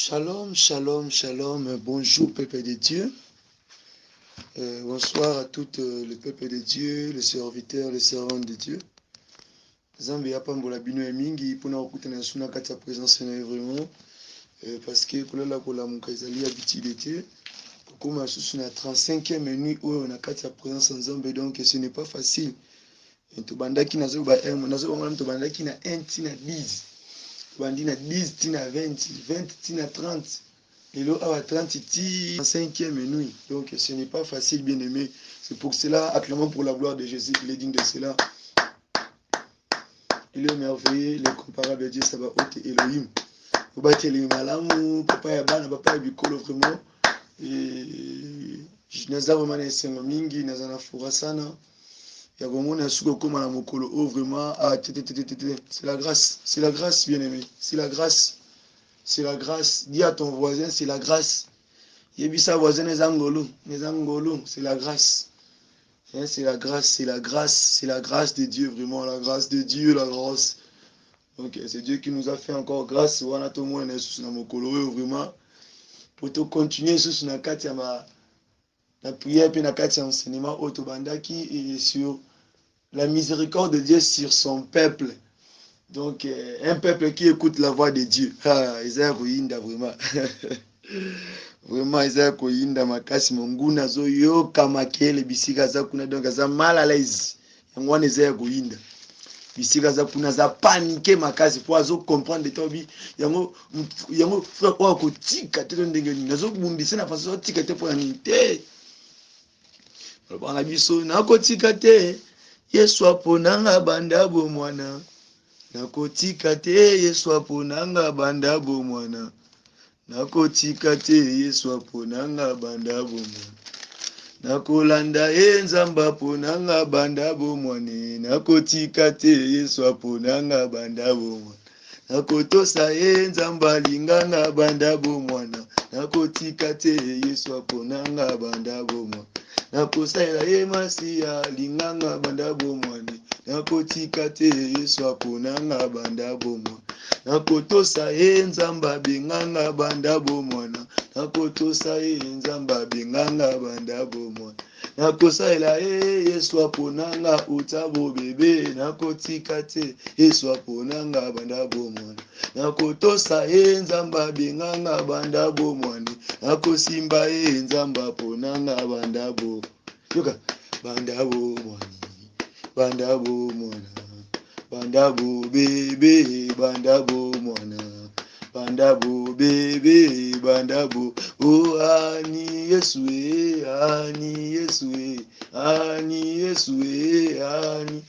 Shalom, shalom, shalom. Bonjour, peuple de Dieu. Bonsoir à tout le peuple de Dieu, les serviteurs, les servantes de Dieu. Zambi apambola bino ya mingi pona okutana suna kati ya présence na vraiment parce que kolela kola mukazali habitude te kokoma susu na 35e nuit oyo na kati ya présence nzambe, donc ce n'est pas facile. To bandaki nazo ba to bandaki na 1 tina 10. Bandi na 10 tina 20, 20 tina 30. Lelo awa 30 ti 5e nuit. Donc ce n'est pas facile, bien aimé. C'est pour cela, acclamons pour la gloire de Jésus, il est digne de cela. Il est merveilleux, l'incomparable Dieu Sabaoth et Elohim. Vous battez les malamu, papa ya bana, papa ya bikolo vraiment. Et naza vraiment na esengo mingi, naza na fura sana. Ya komona suko koma na mokolo oh vraiment c'est la grâce, c'est la grâce bien aimé, c'est la grâce. C'est la grâce. Dis à ton voisin, c'est la grâce. Yebisa voisin nezangolo, c'est la grâce. C'est la grâce, c'est la grâce, c'est la grâce de Dieu, vraiment, la grâce de Dieu, la grâce. Donc c'est Dieu qui nous a fait encore grâce. Wana to mo na sous na mokolo vraiment pour te continuer sous na kati ya la prière puis na kati ya enseignement otobandaki et sur la miséricorde de Dieu sur son peuple. Donc un peuple qui écoute la voix de Dieu. Ah, Isaiah Koyinda vraiment. Vraiment Isaiah Koyinda makasi monguna zo yoka makele bisika za kuna, donc za mal à l'aise. Yango na Isaiah Koyinda. Bisika za kuna za paniquer makasi pour azo comprendre tobi yango frère kwa kotika te ndenge ni nazo bumbisa na façon tika te pour nite. Bana biso na kotika te Yesu aponanga banda bo mwana. Nakotika te Yesu aponanga banda bo mwana. Nakotika te Yesu aponanga banda bo mwana. Nakolanda nzamba aponanga banda bo mwana. Nakotika te Yesu aponanga banda bo mwana. Nakotosa nzamba linganga banda bo mwana. Nakotika te Yesu aponanga banda bo mwana. Nakosaila masiya linganga banda bo mwana. Nakotika te Yesu aponanga banda bo mwana. Nakotosa nzamba benganga banda bo mwana. Nakotosa nzamba benganga banda bo mwana. Nakosaila Yesu aponanga utabo bebe. Nakotika te Yesu aponanga banda bo mwana. Nakotosa nzamba benganga banda bo mwana. Nakosimba nzamba aponanga banda bo. Yoka banda bo mwana. Banda bo mwana. Banda bo bebe, banda bo mwana. Banda bo bebe, banda bo. Oh ani Yesu ani Yesu ani Yesu ani.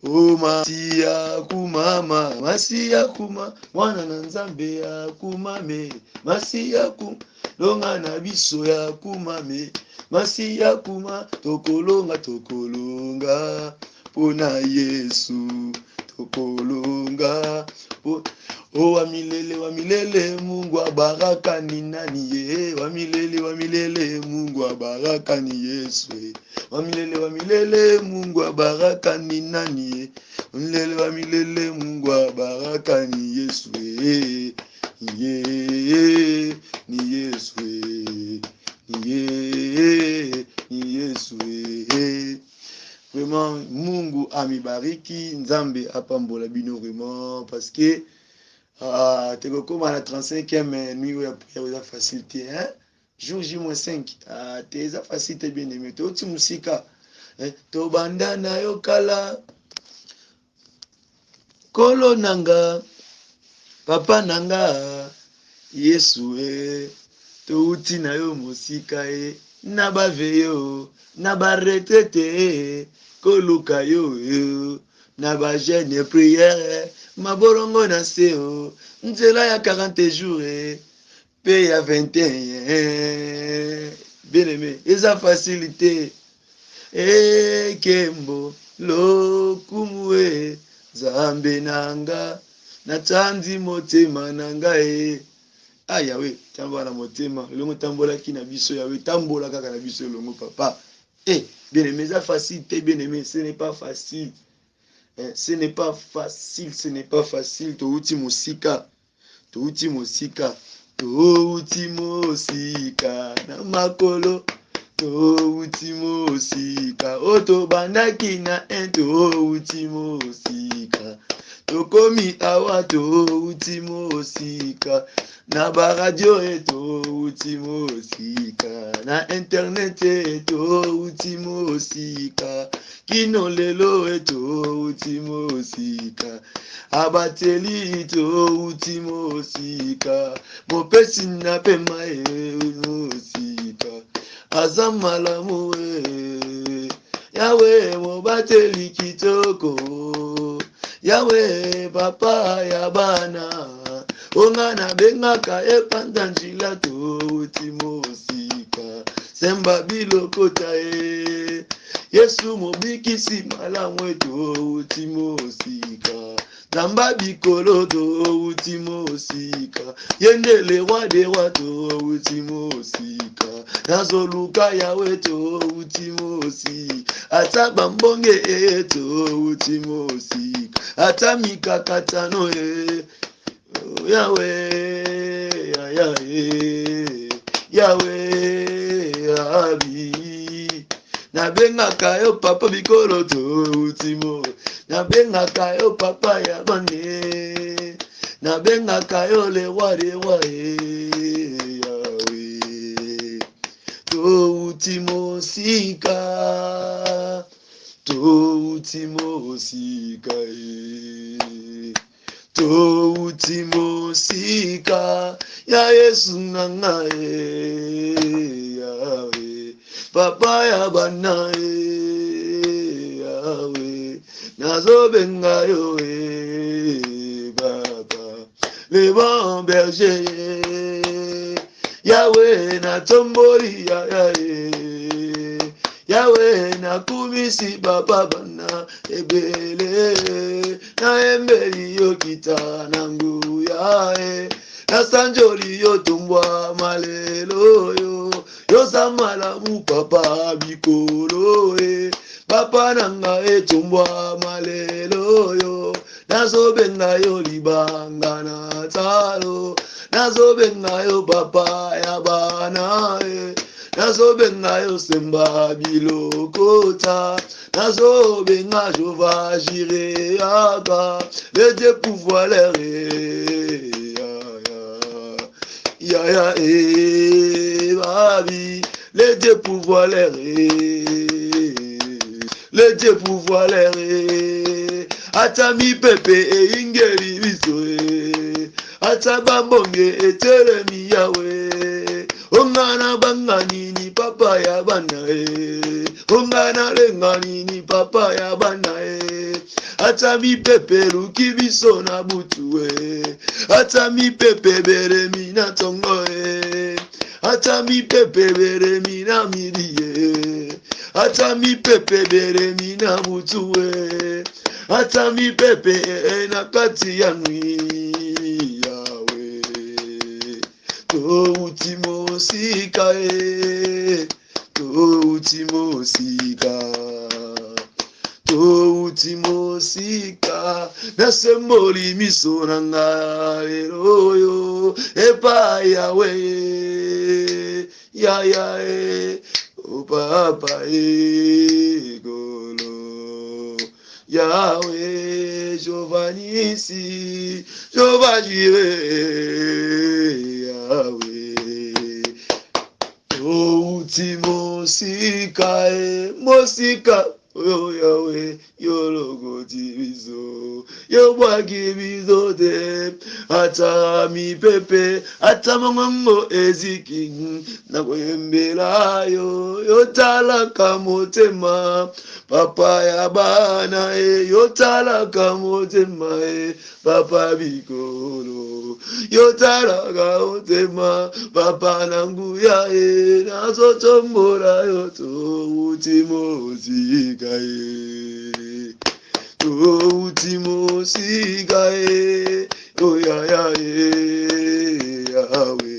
Oh masiya kumama, masiya kuma, mwana na nzambe ya kumame, masiya kum, longa na biso ya kumame, masiya kuma, tokolonga, pona Yesu, tokolonga, oh wa milele, Mungu wa baraka ni nani ye, wa milele, Mungu wa baraka ni Yesu ye. Wa milele, Mungu wa baraka ni nani ye, wa milele, Mungu wa baraka ni Yesu ye. Ni Yesu ye. Ni Yesu ye. Vraiment, Mungu amibariki, Nzambe apambola bino vraiment, parce que te koma na 35e nuit ya prière ya facilité, hein? Jour J-5, te eza facilité bien aimé, te oti musika, to banda na yo kala, kolo nanga, papa nanga, Yesu to uti na yo musika na baveyo, na ba retraité, koluka yo, na ba jeune prière, maborongo na seo, nzela ya 40 jours, pe ya 21. Bien aimé, eza facilité. Kembo lokumwe zambe nanga, na tandi motema nanga Ah Yahweh, tambola na motema, longo tambola ki na biso Yahweh, tambola kaka na biso longo papa. Bien aimé, ça facile, bien aimé, ce n'est pas facile. Ce n'est pas facile, ce n'est pas facile. Touti mosika. touti mosika na makolo touti mosika otobandaki na touti mosika tokomi awa touti mosika na baradio touti mosika na internet touti mosika kino lelo touti mosika abateli touti mosika mopesi na pema mosika aza malamu yawe mobateli kitoko yawe papa ya bana ongana bengaka epanda njila touti mosika semba bilokota yesu mobikisi malamu touti mosika tamba bikolo touti mosika yendele wadewa touti mosika nazoluka yawe touti mosika ata bambonge touti mosika ata mikakatano yawe yawe abi nabengaka yo papa bikolo touti mosika nabengaka yo papa ya bane nabengaka yo lewa yawe touti mosika touti mosika touti mosika ya yesu nanga yawe papa ya bana yawe nazobenga yo baba le bon berger yawe na tomboli yawe na kumisi baba bana ebele na embeli yo kita na nguya na sanjoli yo tumbwa malelo yo samala mu papa bikolo papa nanga tumbwa malelo yo nazobenga yo libanga na talo nazobenga yo papa ya bana nazobenga yo semba bilokota nazobenga jova jire aka le Dieu pouvoir ya babi le Dieu pouvoir le Dieu pouvoir atami pepe ingeri biso ata bambonge etelemi yawe ongana bangani ni papa ya bana ongana lengani ni papa ya bana ata mi pepe luki biso na butu ata mi pepe beremi na tongo ata mi pepe beremi na midi ata mi pepe beremi na butu ata mi pepe na kati ya nui yawe touti mosika touti mosika touti mosika nasemboli miso nanga lelo yo epa yawe ya o papa golo Yahweh, Jovanisi, Jovajire, Yahweh. Touti mosika, mosika, oh Yahweh, yo logo diviso, yo wagi bizo de, ata mi pepe, ata mango eziki, na kwembela yo talaka motema. Papa ya bana yotala kamotema papa bikolo yotala kamotema papa nanguya nazotombola touti mosika touti mosika oyaya yawe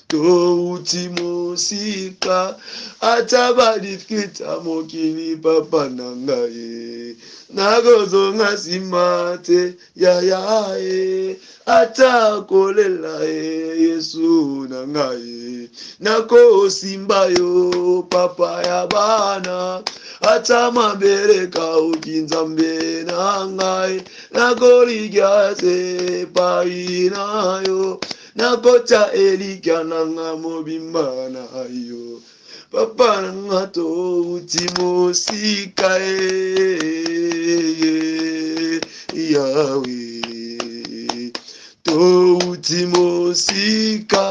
touti mosika ata badifkita mokili papa na ngai nakozonga nsima te yaya ata kolela yesu na ngai nakosimba yo papa ya bana ata mabereka uki nzambe na ngai nakolikia se pai na yo nakota elikia nanga mobimba na yo papa nanga touti mosika yawe touti mosika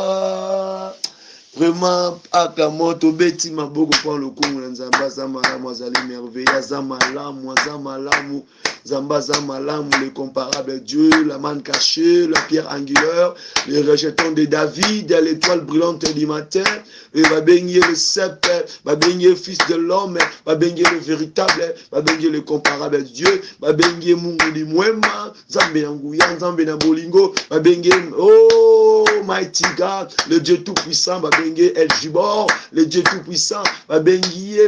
vraiment akamoto beti maboko kwa lokungu na nzamba za malamu azali merveilleux za malamu zamba za malamu le comparable Dieu la manne cachée la pierre angulaire le rejeton de David l'étoile brillante du matin et va baigner le sceptre va baigner fils de l'homme va baigner le véritable va baigner le comparable Dieu va baigner mungu di mwema zambe na nguya nzambe na bolingo va baigner oh mighty God le Dieu tout puissant va baigner El Jibor le Dieu tout puissant va baigner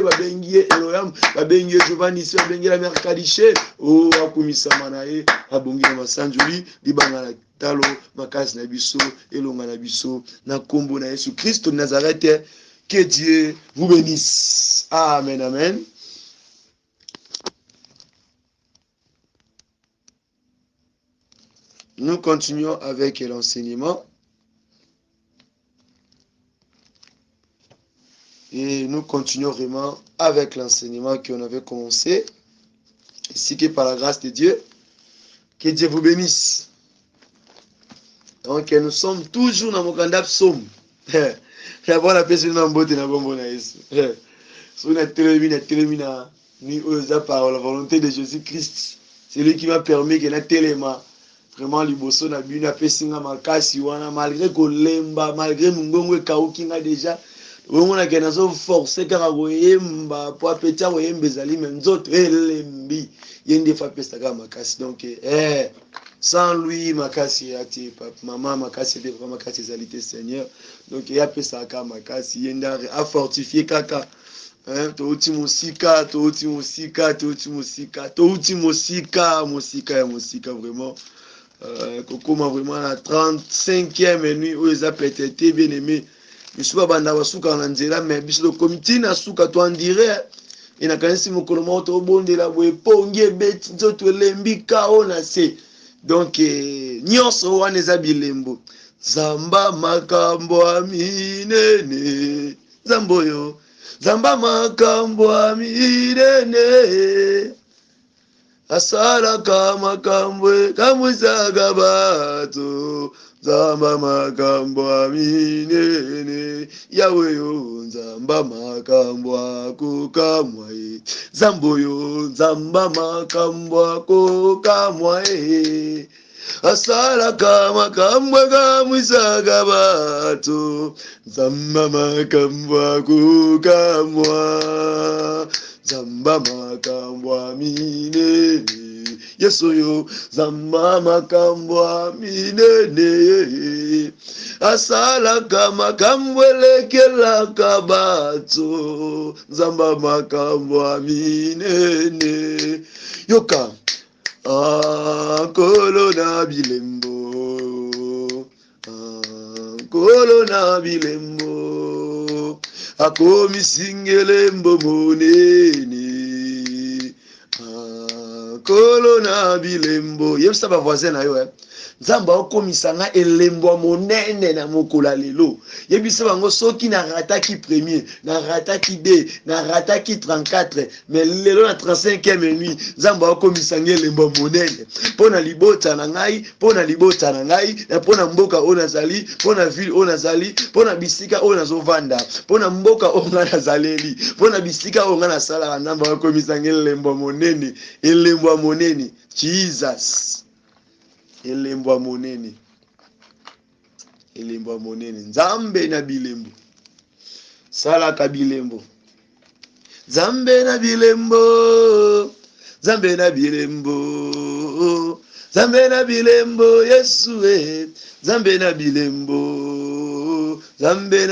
Elohim va baigner Giovanni va baigner la mère Kadiché oh akumisa manae abongi na masanjuli libanga na talo makasi na biso elonga na biso na kombo na Yesu Christ de Nazareth. Que Dieu vous bénisse. Amen, amen. Nous continuons avec l'enseignement. Et nous continuons vraiment avec l'enseignement qu'on avait commencé. Ainsi que par la grâce de Dieu, que Dieu vous bénisse. Donc nous sommes toujours dans mon candidat psaume. D'abord la personne n'a pas de bon Yesu. Si on a terminé ni par la volonté de Jésus-Christ, c'est lui qui m'a permis que na téléma vraiment liboso na bina pesinga makasi wana malgré kolemba malgré mungongo kauki nga déjà on a gagné so forcer car koyemba po apetia koyemba ezali menzoto elembi yende fa pesa kama makasi donc sans lui makasi ati papa maman makasi était vraiment makasi ezalité Seigneur donc ya pesa kama makasi yenda a fortifier kaka touti mosika vraiment kokoma vraiment la 35e nuit où ils a peut-être bien aimé bisuba banda basuka na nzela mais biso le comité na suka to andire ina kanisi mokolo moto obondela boye ponge beti nzoto elembi kao na se donc nyonso wana eza bilembo zamba makambo aminene zamboyo zamba makambo aminene asala kama kambwe kamwisaga bato zamba makambo aminene yawe yo nzamba makambo ako kamwae zamboyo nzamba makambo ako kamwae asala kama kambwe kamwisaga bato zamba makambo ako kamwa zamba makambo aminene yesu yo zamba makambo aminene asala kama kambwelekela kabato zamba makambo aminene yoka kolo na bilembo kolo na bilembo akomisingelembo monene kolo na bilembo yebisa ba voisin na yo nzamba okomisanga elembo monene na mokola lelo yebisa bango soki na rataki premier na rataki 2 na rataki 34 mais lelo na 35e nuit nzamba okomisanga elembo monene pona libota na ngai pona libota na ngai na pona mboka ona zali pona ville ona zali pona bisika ona zovanda pona mboka ona nazaleli pona bisika ona na sala nzamba okomisanga elembo monene Jesus elembo monene nzambe na bilembo sala ka bilembo zambe na bilembo Yesu zambe na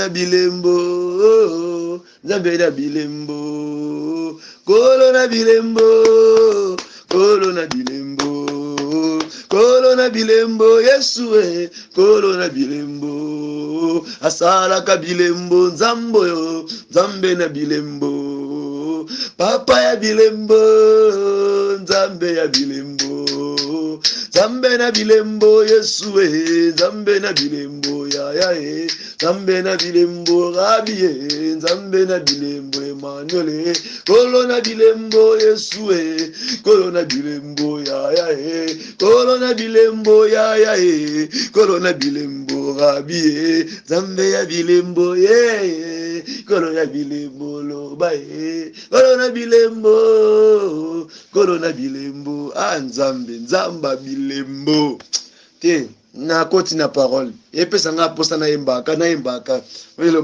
bilembo nzambe na bilembo, kolo na bilembo, kolo na bilembo, kolo na bilembo, Yesu kolo na bilembo, asalaka bilembo, nzambo yo, nzambe na bilembo, papa ya bilembo, nzambe ya bilembo, nzambe na bilembo, Yesu nzambe na bilembo, ya nzambe na bilembo, Rabi nzambe na bilembo, Emmanuel kolo na bilembo, Yesu kolo na bilembo, ya kolo na bilembo, ya kolo na bilembo, Rabi nzambe ya bilembo, kolo ya bilembo, loba kolo na bilembo, kolo na bilembo, nzambe nzamba bilembo te na koti na parole epesa nga posa na yembaka welo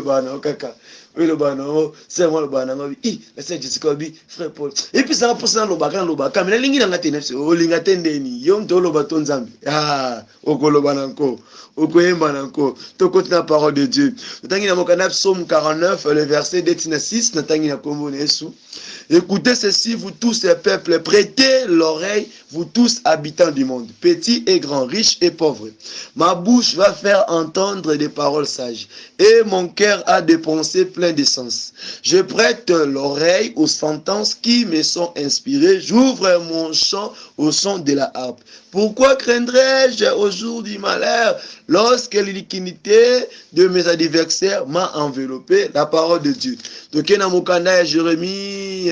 bana okaka welo bana c'est moi le bana ngabi la saint Jessica bi frère Paul epesa nga posa na lobaka mais lingi na ngate nefse o linga tendeni yo ndo loba to nzambe okoloba nanko okoyemba nanko to koti na parole de Dieu tangi na mokana psaume 49 le verset 2 à 6 na tangi na kombo na Yesu. Écoutez ceci, vous tous les peuples, prêtez l'oreille, vous tous habitants du monde, petits et grands, riches et pauvres. Ma bouche va faire entendre des paroles sages, et mon cœur a des pensées pleines de sens. Je prête l'oreille aux sentences qui me sont inspirées, j'ouvre mon chant au son de la harpe. Pourquoi craindrais-je au jour du malheur, lorsque l'iniquité de mes adversaires m'a enveloppé? La parole de Dieu. Donc, Jérémie,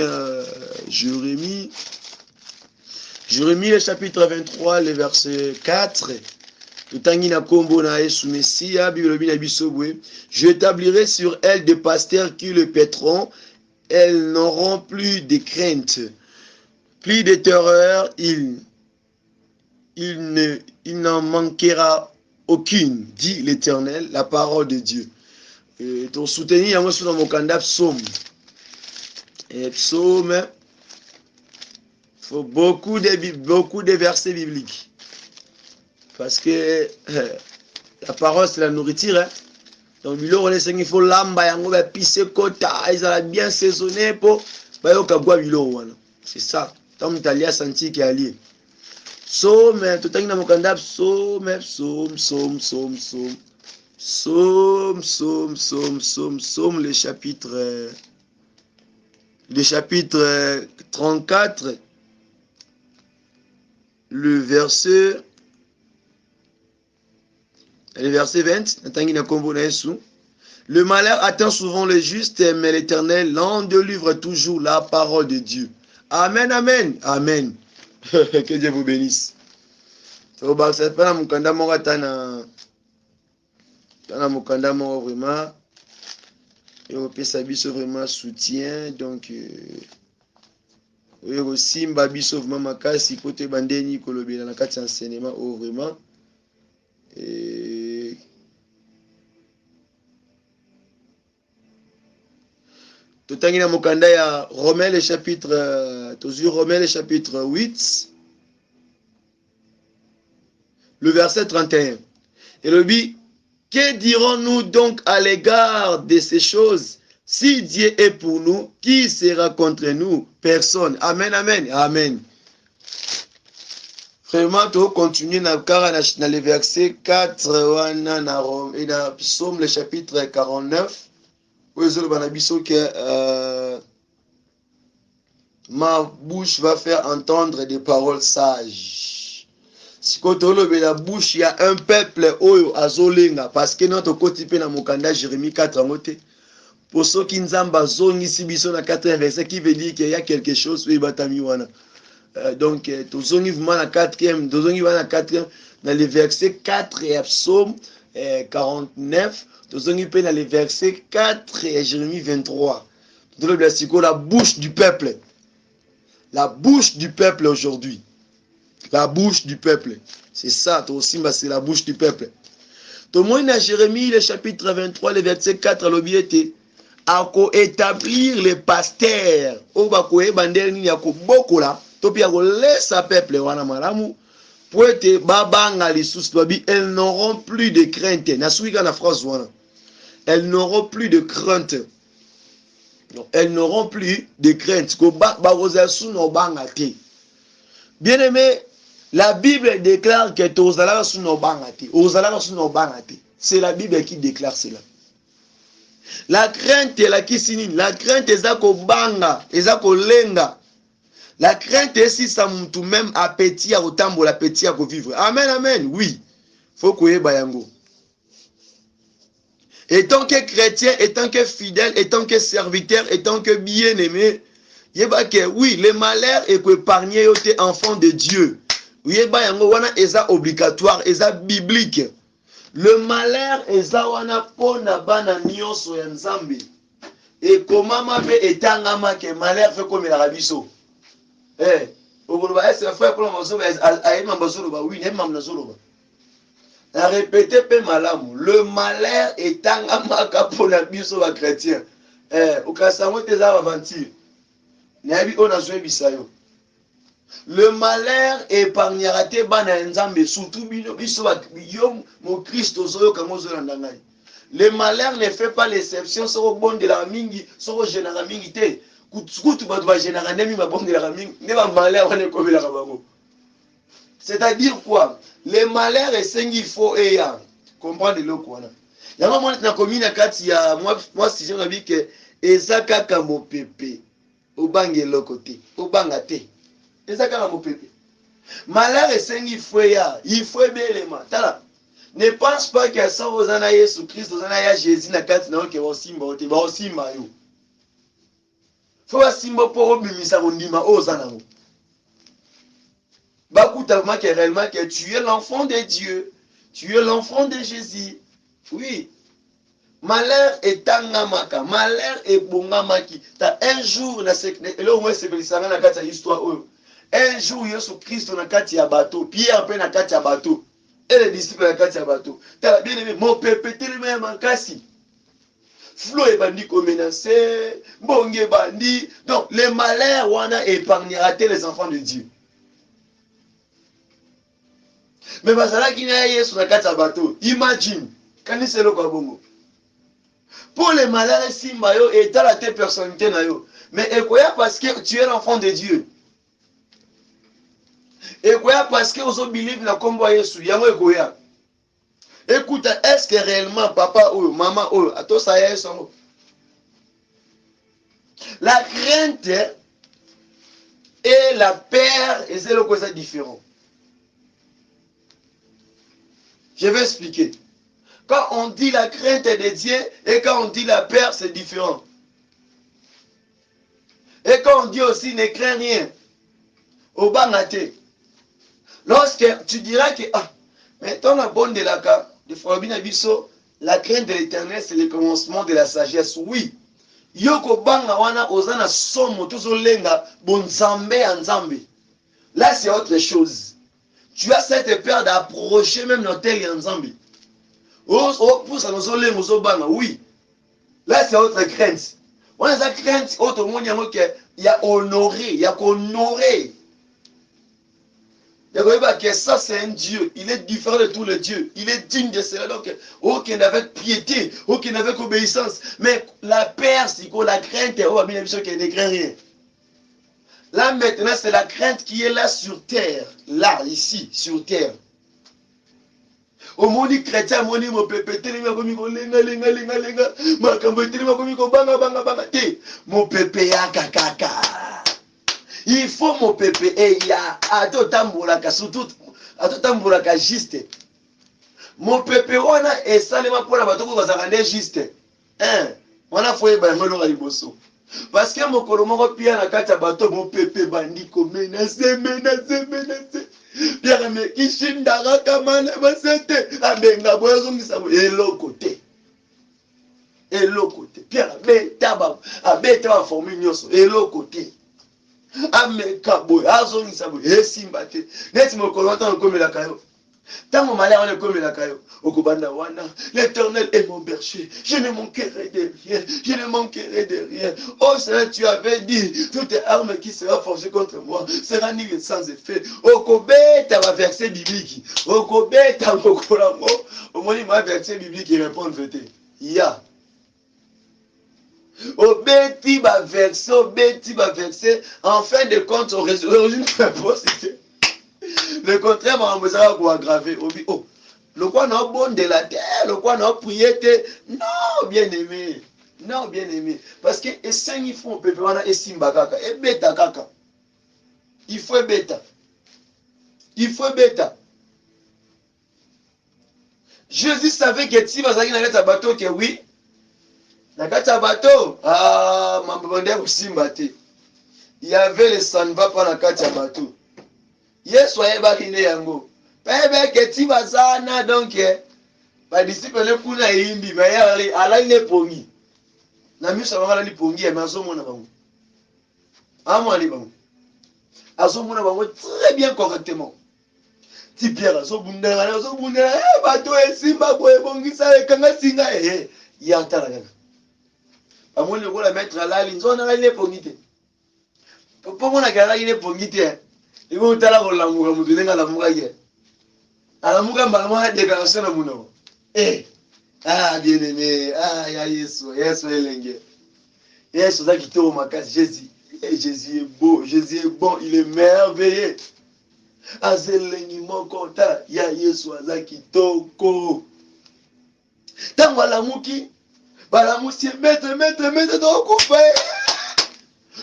le chapitre 23, le verset 4. J'établirai sur elles des pasteurs qui le paîtront. Elles n'auront plus de crainte, plus de terreur. Il n'en manquera aucune, dit l'Éternel, la parole de Dieu. Ton soutenir, moi, sur mon candidat psaume. Et psaume, il faut beaucoup de versets bibliques. Parce que la parole, c'est la nourriture. Hein? Donc, il faut l'amba, il faut pisser kota, ils ont bien saisonné pour. C'est ça. Tant que tu as senti qu'il y a lié. Psaume, tout le temps, psaume, le chapitre 34, le verset 20, le malheur atteint souvent le juste, mais l'Éternel l'en délivre toujours, la parole de Dieu. Amen, amen, amen. Que Dieu vous bénisse. C'est pas mukanda moko tana mukanda moko vraiment et on peut s'abiso vraiment soutien donc oui aussi mba biso vraiment makasi côté bandeni kolobela na kati enseignement vraiment et totangi na mukanda ya Romains le chapitre 8 le verset 31. Et le dit, que dirons-nous donc à l'égard de ces choses? Si Dieu est pour nous, qui sera contre nous? Personne. Amen, amen, amen. Vraiment, tu continues dans le verset 4, et dans Psaume, le chapitre 49, où ma bouche va faire entendre des paroles sages. Si la bouche, il y a un peuple oyo azolenga parce que notre côté na mokanda Jérémie 4 ngote. Pour ceux qui nzamba zongi si biso na 4 verset qui veut dire qu'il y a quelque chose oui batami wana. Donc to zongi vraiment na 4e, to zongi wana 4e dans le verset 4 et Psaume 49, to zongi pe dans le verset 4 et Jérémie 23. Dans le verset la bouche du peuple. La bouche du peuple aujourd'hui. La bouche du peuple. C'est ça, toi aussi, c'est la bouche du peuple. Tout le monde, Jérémie, le chapitre 23, le verset 4, l'objet à établir les pasteurs. Au bakoé, bandel, ni yako boko là. Topi yako laisse à peuple, wana malamu. Pour être babanga les sous elles n'auront plus de crainte. Na suika na phrase wana. Elles n'auront plus de crainte. Donc, elles n'auront plus de crainte. Bien aimé, la Bible déclare que c'est la Bible qui déclare cela. La crainte est la kisini, la crainte est ça banga, est ça lenga. La crainte est si ça moutou même appétit à autant l'appétit à vivre. Amen, amen, oui. Faut que bayango. Et tant que chrétien, et tant que fidèle, et tant que serviteur, et tant que bien-aimé, oui, le malheur est que épargner tes enfants de Dieu. Oui, est obligatoire, est biblique. Le malheur est ça wana pona bana nyonso ya nzambe. Et comment ma pe etangama que malheur fait comme la rabiso. Eh, okoloba est frère pour maso aima basolo ba oui, nem mamna solo ba. A répéter pe malamu, le malheur etangama ka pour la biso ba chrétien. Eh, okasango te za aventure. Nabi ona zwe bisayo. Le malheur épargnera tes bana nzambe surtout biso yo mon Christ ozoyo kango zo landangai. Le malheur ne fait pas l'exception sur bon de la mingi, sur général mingi te. Kutu ba ba général nemi ma bon de la mingi, ne ba malheur on est comme la bango. C'est-à-dire quoi? Le malheur est sengi fo et ya. Comprendre le quoi là. Yango mo na commune kati ya moi si j'ai envie que ezaka ka mo pepe. Obange lokote, obanga te. Ezaka ka mo pepe. Malheur est sengi fo ya, il faut belema. Tala. Ne pense pas que ça aux ana Jésus Christ, aux ana Jésus na kati na oke osimba ote ba osimba yo. Faut osimba pour obimisa ondima ozana mo. Bakuta que réellement que tu es l'enfant de Dieu, tu es l'enfant de Jésus. Oui. Malheur est tangamaka, malheur est bongamaki. T'as un jour na sekne, là où c'est belisanga na kati histoire oyo. Un jour Jésus Christ na kati ya bateau, Pierre pe na kati ya bateau. Et les disciples de la Katia Bateau. Tu as bien aimé, mon pépé, tu es en cassi. Flo est bandit comme menacé, Bongé bandit. Donc, les malheurs, on a épargnera les enfants de Dieu. Mais Basala qui n'a sur la Katia Bateau, imagine, quand il s'est le bongo. Pour les malheurs, Simbayo, et tu as tes personnalités, mais écoute, parce que tu es l'enfant de Dieu. Et quoi parce que vous believe na kombo Yesu yango ekoya. Écoute, est-ce que réellement papa ou maman ou ato ça Yesu? La crainte et la peur et c'est le cosa différent. Je vais expliquer. Quand on dit la crainte de Dieu et quand on dit la peur, c'est différent. Et quand on dit aussi ne crains rien, au banate. Lorsque tu diras que, ah, mais ton abonne de la cas, de Frabina Bisso, la crainte de l'éternel, c'est le commencement de la sagesse. Oui. Yoko banga wana ozana somo tuzo lenga bonzambe anzambe. Là, c'est autre chose. Tu as cette peur d'approcher même l'hôtel anzambe. Oh, pour ça, nous allons nous banga. Oui. Là, c'est autre crainte. On a cette crainte, autre monde, il y a honoré, il y a honoré. Que ça c'est un Dieu, il est différent de tous les dieux, il est digne de cela, donc aucun avec piété, aucun avec obéissance, mais la peur, c'est quoi la crainte, oh, bien sûr qu'il ne craint rien. Là maintenant c'est la crainte qui est là sur terre, là, ici, sur terre. Au monde chrétien, mon dit, mon pépé, mon pépé, il faut mon pépé et il y a à tout tambouraka surtout à tout tambouraka juste. Mon pépé on a et salema pour la bateau va s'arranger juste. Hein, on a fait ben melo riboso. Parce que mon kolomoko pia na kata bateau mon pépé bandi ko menacé. Pierre me kishinda kamana basete abenga bozo ngisabu eloko te. Pierre beta ba abeta ba former nyoso eloko te. Ameka boy azongisa boy esimba te neti mokolo ntano komela kayo tango malheur wana komela kayo okobanda wana l'Éternel est mon berger je ne manquerai de rien oh Seigneur tu avais dit toute arme qui sera forgée contre moi sera nulle sans effet okobeta ba verset biblique okobeta mokolango omoni ma verset biblique répondre vete ya Obeti ba verset, en fin de compte, on résout la possibilité. Le contraire, on va aggraver. Oh, le quoi n'a bon de la terre, le quoi n'a prié. Non, bien aimé. Non, bien aimé. Parce que et 5 il faut pepe wana et simba kaka et beta kaka. Il faut beta. Il faut beta. Jésus savait que si vas aller dans le bateau que oui, dans le bateau, ah, mambonde simba te. Il y avait le sanva pour la carte bateau. Yesu ayebaki nde yango. Pebe que ti bazana donc ba disciple le kuna yimbi ba ya ala ile pongi. Na miso ba ala pongi ya maso mona bango. Amo ali bango. Azomona bango très bien correctement. Ti Pierre azobundela bato esimba boye bongisa ekanga singa ya ntala kaka. Amoni ko la mettre ala linzona ala ile pongi te. Popo mona kala ile pongi te. Ibo tala ko lamuka mutulenga lamuka ye. Alamuka mbalama déclaration na muno. Ah bien aimé, ah ya Yesu elenge. Yesu za kitoko makasi Jésus. Jésus est beau, Jésus est bon, il est merveilleux. Azelengi moko tala ya Yesu za kitoko. Tango alamuki, balamusi mete do kufa.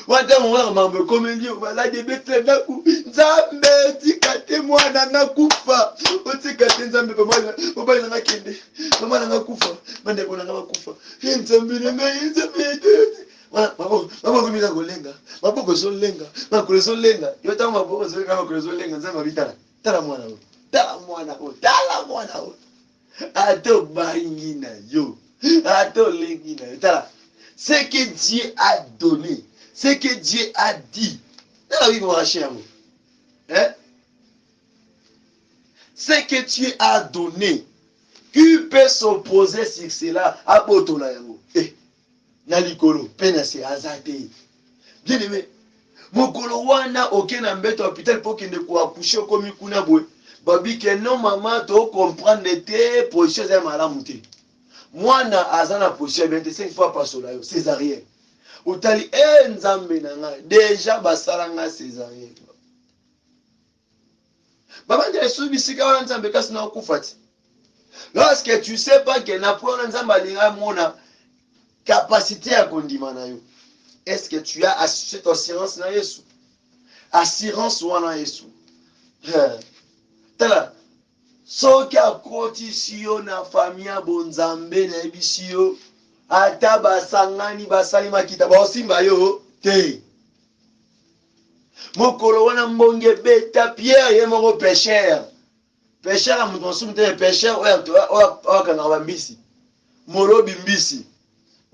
Wanda mwana mambo komendi obala de bete naku nzambe tikate mwana nakufa otikate nzambe baba na kende mama na kufa bande kona na kufa nzambe nzambe mama kumira kolenga maboko so lenga makule so lenga yo tango maboko so lenga makule so lenga nzambe bitala tala mwana ato bangi na yo ato lengi na yo tala ce que Dieu a donné. Ce que Dieu a dit. Hein? Ce que Dieu a donné. Qui peut s'opposer sur cela? Nalikolo, penase, azate. Bien aimé. Mokolo wana okena mbeto hôpital pour qu'il ne soit accouché comme kuna boy. Babi que non maman to comprendre te position za malamu te. Mwana azana position 25 fois par solayo, césarienne. Utali nzambe na nga déjà basala nga césarienne. Baba ndele subisika wana nzambe kasi na okufati. Lorsque tu sais pas que na pona nzambe alinga mona capacité à kondima na yo. Est-ce que tu as cette assurance na Yesu? Assurance wana Yesu. Tala soki akoti siyo na famille bonzambe na ebisiyo ata basangani basali makita baosimba yo te. Mokolo wana mbonge beta Pierre ye moko pécheur. Pécheur a mutonsumu te pécheur oya kanga bambisi. Molobi mbisi.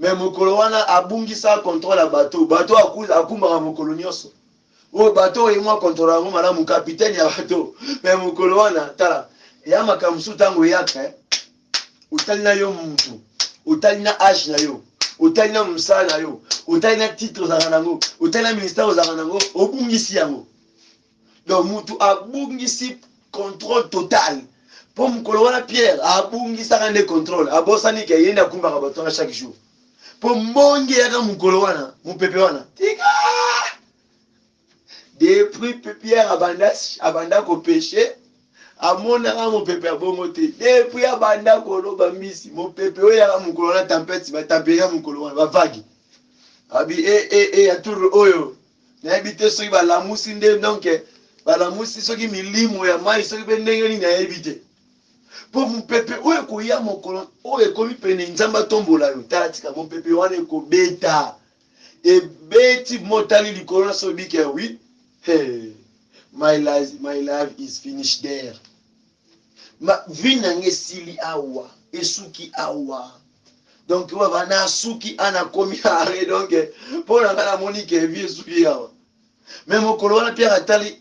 Mais mokolo wana abungisa contrôle bateau. Bateau akumbaka mokolo nyonso. O bateau ye mwa contrôle yango malamu capitaine ya bateau. Mais mokolo wana tala ya makamsu tango yaka utali na yo mtu. Utali na âge na yo, utali na msala na yo, utali na titre za nango, utali na ministère za nango, obungisi yango. Donc mutu abungisi contrôle total. Pour mukolo wana Pierre abungisa kande contrôle, abosani ke yenda kumba ka batonga chaque jour. Pour mbonge ya mukolo wana, mupepe wana. Tika! Depuis Pierre abanda ko péché. Amona nga mon pepe abongo te depuis abanda koloba mbisi mon pepe oyo yaka mokolo na tempête batapeli ya mokolo wana bavagi abi aturu oyo nayebi te soki balamusi nde donc balamusi soki milimo ya mai soki mpe ndenge nini nayebi te mpo mopepe oyo ekoya mokolo oyo ekomi pene nzambe atombola yo tala tika mopepe wana ekobeta ebeti motali likolo na soki bike wi my life is finished there. Ma vie nange sili awa, esuki awa. Donc wa na suki ana komi are donc pour la la monique vie esuki awa. Mais mon colonel Pierre atali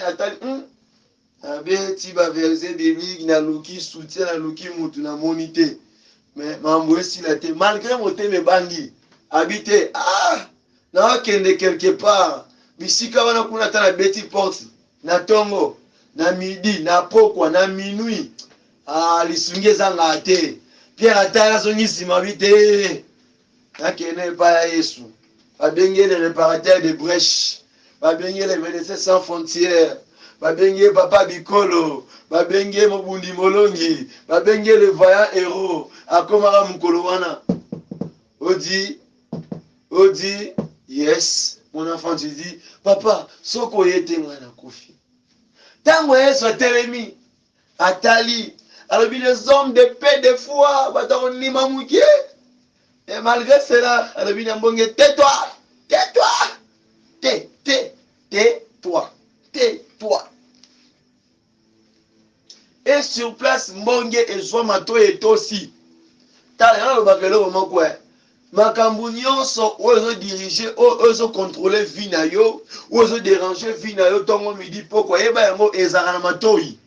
atali abeti ba verset biblique na luki soutien na luki mutu na monité. Mais mambo esila te malgré mon thème bangi habité na kende quelque part bisika wana kuna tana beti porte na tongo na midi na pokwa na minuit lisungi ezanga te Pierre atala zongi sima bite nakene epai ya Yesu babengi les réparateurs de brèches, babengi les médecins sans frontières, babengi papa Bikolo, babengi Mobundi Molongi, babengi le vaillant héros akomaka mukolo wana. Odi, yes, mon enfant, tu dis, papa, soko yete mwana kofi. Tango Yesu atelemi, atali, alors les hommes de paix, de foi, batako nima mukie. Et malgré cela, alors tais-toi, tais-toi, tais-toi, tais-toi. Et sur place, mbonge et Zouamato est aussi. T'as rien le bakelo au moment quoi. Makambu nyonso ozo diriger ozo contrôler vie na yo ozo déranger vie na yo tongo midi poko yeba yango ezaka na matoi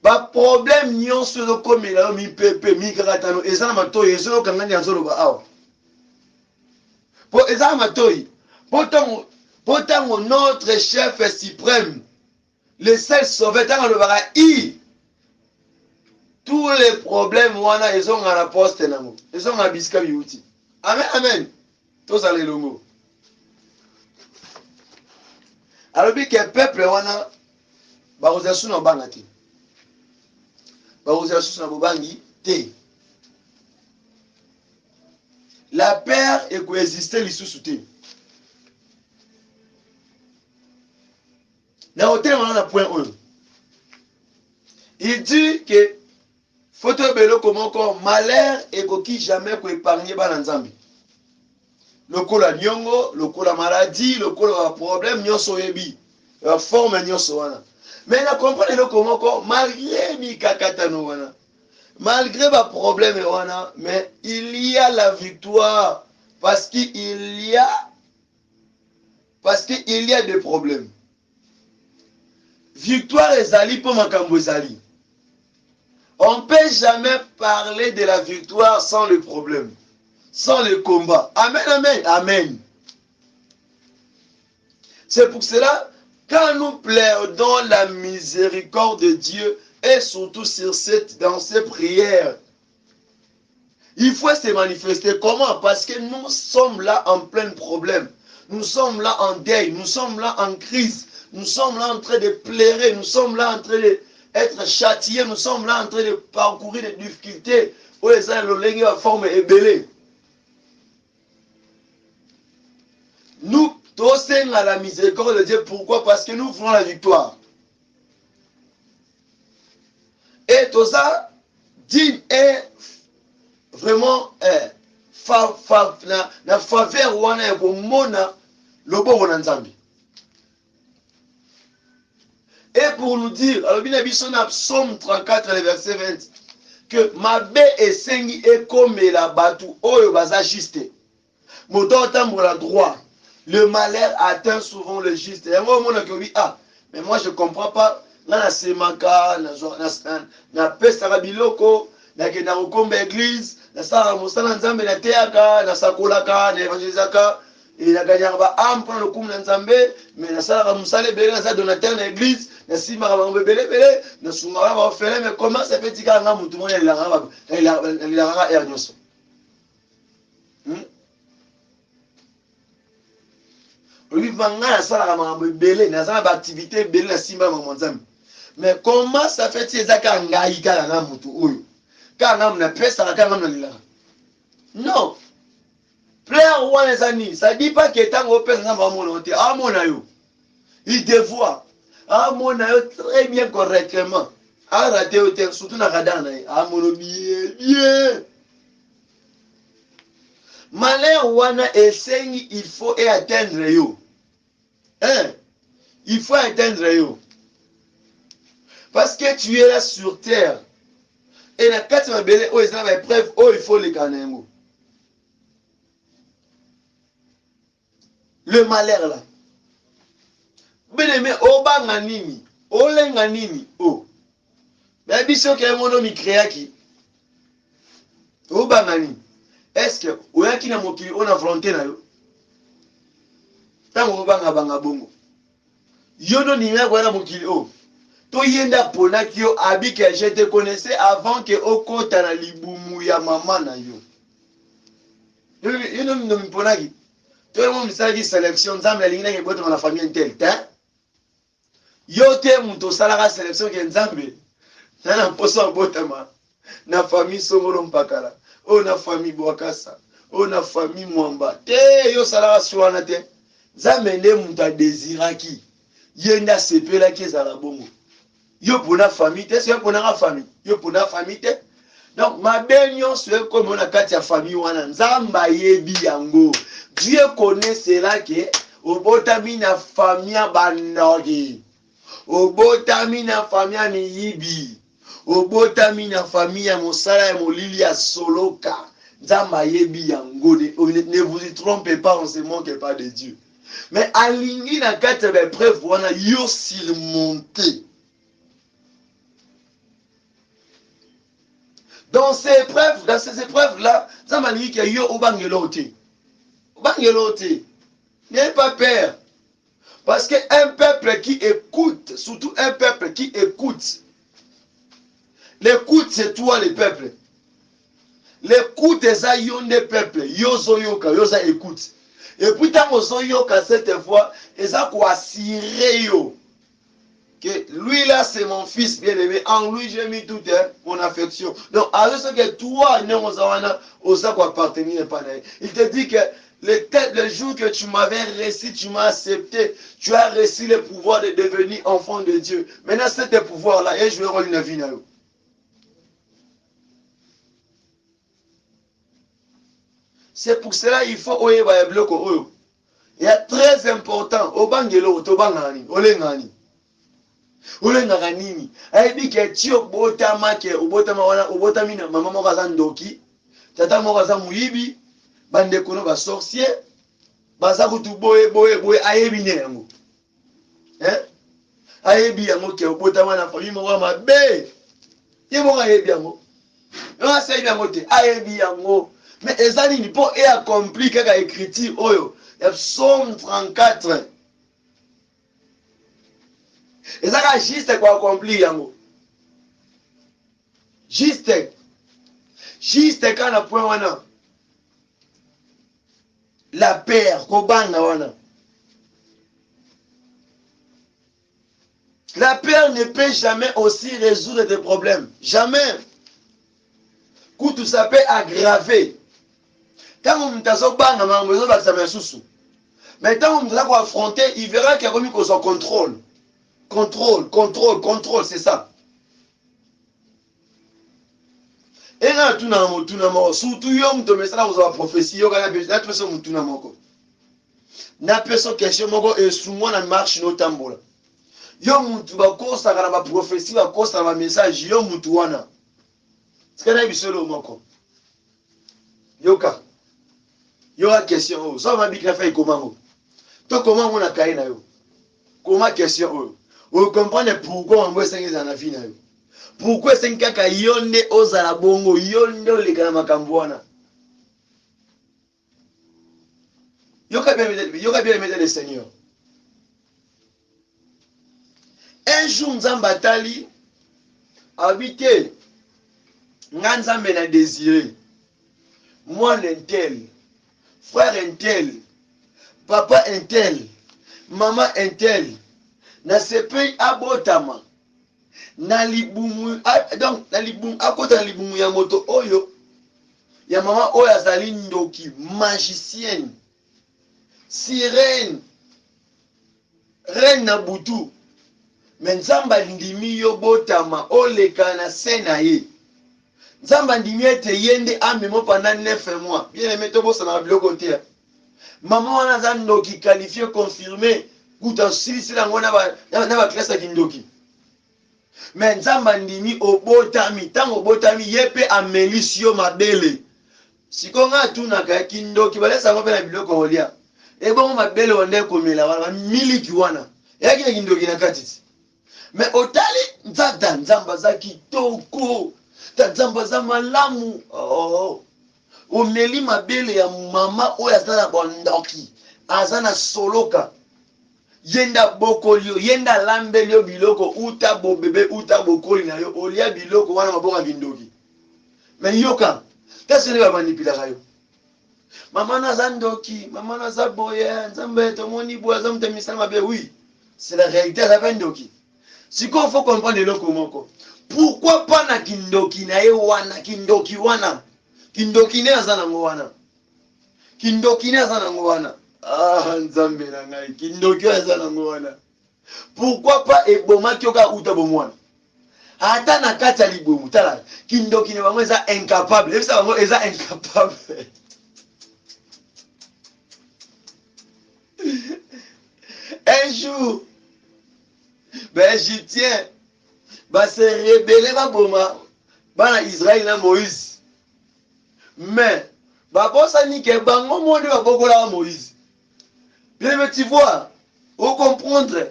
ba problème nyonso ozo komela yo mi pepe mi kakatano eza na matoi ezo kangani azolo ba awa po eza na matoi potango notre chef suprême le seul sauveur tango le bara i tous les problèmes wana ils ont à la poste nango ils ont à bisika biuti amen amen tous allez longo alors bi que peuple wana ba ozasu na banga te ba ozasu na bobangi te la paix et coexister lisusu te na hôtel wana na point 1 il dit que Photo belo comment encore malheur et qui jamais ko épargner bana nzambe. Lokola nyongo, lokola maladie, lokola problème nyonso yebi. La forme nyonso wana. Mais na comprendre comment encore malgré mi kakatano wana. Malgré ba problème wana, mais il y a la victoire parce qu'il y a des problèmes. Victoire ezali pour makambo ezali. On ne peut jamais parler de la victoire sans le problème, sans le combat. Amen, amen, amen. C'est pour cela, quand nous plaidons la miséricorde de Dieu, et surtout dans ces prières, il faut se manifester. Comment? Parce que nous sommes là en plein problème. Nous sommes là en deuil, nous sommes là en crise, nous sommes là en train de pleurer, nous sommes là en train de être châtiés, nous sommes là en train de parcourir des difficultés. Où les gens ont forme ébélée. Nous, tous à la miséricorde de Dieu. Pourquoi? Parce que nous voulons la victoire. Et tout ça, digne est vraiment na faveur wana ya komona loboko na Nzambe. Et pour nous dire, alors bien sûr, Psaume 34, verset 20, que ma bé esengi ekomela batu oyo baza juste. Moto tambola droit. Le malheur atteint souvent le juste. Et moi, mais moi je comprends pas. Na semaka, na pesa biloko, na kena kokomba église, na sala mosala nzambe na teaka, na sakolaka, na evangelisaka. Et la gagnant va am prendre le coup de Nzambe, mais la salle va moussale belé dans sa donateur dans l'église, na sima va belé belé, na sumara va faire mais comment ça fait dire nga mutu mo il a ernyoso. Lui vanga la salle va belé, na sa activité belé na sima va Nzambe. Mais comment ça fait dire ça ka nga ika nga mutu oyo? Ka nga na pesa ka nga na lila. Non. Plaire ou les amis, ça dit pas que tant qu'on peut s'en va monter. Ah mon aïe, il devoir. Ah mon aïe très bien correctement. Ah raté au terme surtout na radar ah mon bien. Malheur wana essaye il faut atteindre yo. Hein? Il faut atteindre yo. Parce que tu es là sur terre. Et la carte ma belle oh ils ont épreuve oh il faut les gagner. Le malheur là. Bien aimé, obanga nini, olenga nini, oh. Mais biso ke mono mi créaki. Obanga nini. Est-ce que oyaki na mokili on a volonté na yo? Tango obanga banga bongo. Yo no ninga kwa na mokili oh. To yenda pona ki yo abi que je te connaissais avant que okota na libumu ya mama na yo. yo no mponaki to mo misaki sélection nzambe alingi na boto na famille intel ta yo te muto sala ka sélection ke nzambe na poso botama na famille songolo mpakala o na famille bwakasa o na famille mwamba te yo sala ka swana te nzambe nde muto désiraki yenda sepela ki ezala bongo yo pona famille te so pona ka famille yo pona famille te donc mabe nyonso ekomi na kati ya famille wana nzambe ayebi yango. Dieu connaît cela que obotami na famille ya bandoki obotami na famille ya miyibi obotami na famille ya mosala ya molili ya soloka nzambe ayebi yango. Ne vous y trompez pas, on ne se moque pas de Dieu. Mais alingi na kati ya preuve wana yo surmonter. Dans ces épreuves-là, ça m'a dit que yo obangelote. Obangelote. N'ayez pas peur. Parce qu'un peuple qui écoute, surtout un peuple qui écoute, l'écoute c'est toi le peuple. L'écoute est ça yon des peuples. Yozo yoka, yoza écoute. Et puis tant ozo yoka cette fois, et ça quoi assurer yo. Que lui là c'est mon fils bien-aimé, en lui j'ai mis toute mon affection. Donc alors ce que toi non osa quoi appartenir pas. Il te dit que le jour que tu m'avais reçu, tu m'as accepté, tu as reçu le pouvoir de devenir enfant de Dieu. Maintenant c'est ce pouvoir là et je vais rendre une vie là. C'est pour cela il faut oye ba bloko oyo. Il est très important obangelo tobangani olengani. Olengaka nini ayebi ke ti obotama ke obotama wana obotami na mama moko aza ndoki tata moko aza muyibi bandeko no basorcier baza kutu boye ayebi ne yango ayebi yango ke obotama na famille moko mabe ye moko ayebi yango yo aseyebi yango te ayebi yango. Mais eza nini mpo e accompli kaka écriture oyo ya Psaume 34. Et ça juste quoi accomplir yango. Juste quand on a point wana. La paix kobanga wana. La paix ne peut jamais aussi résoudre des problèmes. Jamais. Tout ça peut aggraver. Quand on tazo banga mango ba ça susu. Mais quand on doit affronter, il verra qu'il y a comme qu'on contrôle. Contrôle, c'est ça. Et là, tout n'a pas surtout yom to mesala vous avez prophétie yo kana besoin de personne mutuna moko. Na personne question moko et souvent na marche no tambola. Yo mutu ba kosa kana ba prophétie ba kosa ba message yo mutu wana. Sikana bisolo moko. Yoka. Yo a question oh, ça va bikna fait comment. To comment on a caillé na yo. Comment question oh. Vous comprenez pourquoi on voit ça dans la vie. Pourquoi c'est kaka yonde ozala bongo yonde olekana makambo wana. Yoka bien mettre le Seigneur. Un jour nzamba tali habité nzambe na désiré. Moi l'intel, frère intel, papa intel, maman intel. Na sepe abotama na libumu donc na libumu akota na libumu ya moto oyo ya mama oyo azali ndoki magicienne sirène reine na butu mais nzamba ndimi yo botama oleka na sena ye nzamba ndimi ete yende amemo pendant 9 mois bien aimé to bosa na biloko te mama wana za ndoki qualifié confirmé kuta sisi la ngona ba klasa kindoki mais nzamba ndimi obotami tango obotami yepe amelisio mabele sikonga tunaka kindoki balesa ngo na biloko olia e bon mabele onde komela wana miliki wana yaki kindoki na katiti mais otali nzamba za kitoko nzamba za malamu omeli mabele ya mama oyo azana bondoki azana soloka yenda bokolio yenda lambelio biloko uta bo bebe uta bokoli na yo olia biloko wana maboka bindoki mais yoka tasele ba manipula kayo Maman Nazandoki, maman Nazaboye, Nzambe, Tomoni, Boazam, Temisamabe, oui. C'est la réalité à la Vendoki. Si qu'on faut comprendre le lokomoko. Pourquoi pas na kindoki na wana, kindoki wana? Kindoki ne azanango wana. Kindoki ne azanango wana. Ah, Nzambe na ngai, kindoki azanango wana. Pourquoi pas eboma kyoka uta bomwana? Ata na kati ya libomu tala kindoki ne bango eza incapable. Ebisa bango eza incapable. Un jour, ben Égyptien, bah se rebeller ma boma, bah Israël na Moïse. Mais, bah bon ça ni que bango monde va beaucoup là Moïse. Bien mais tu vois, au comprendre.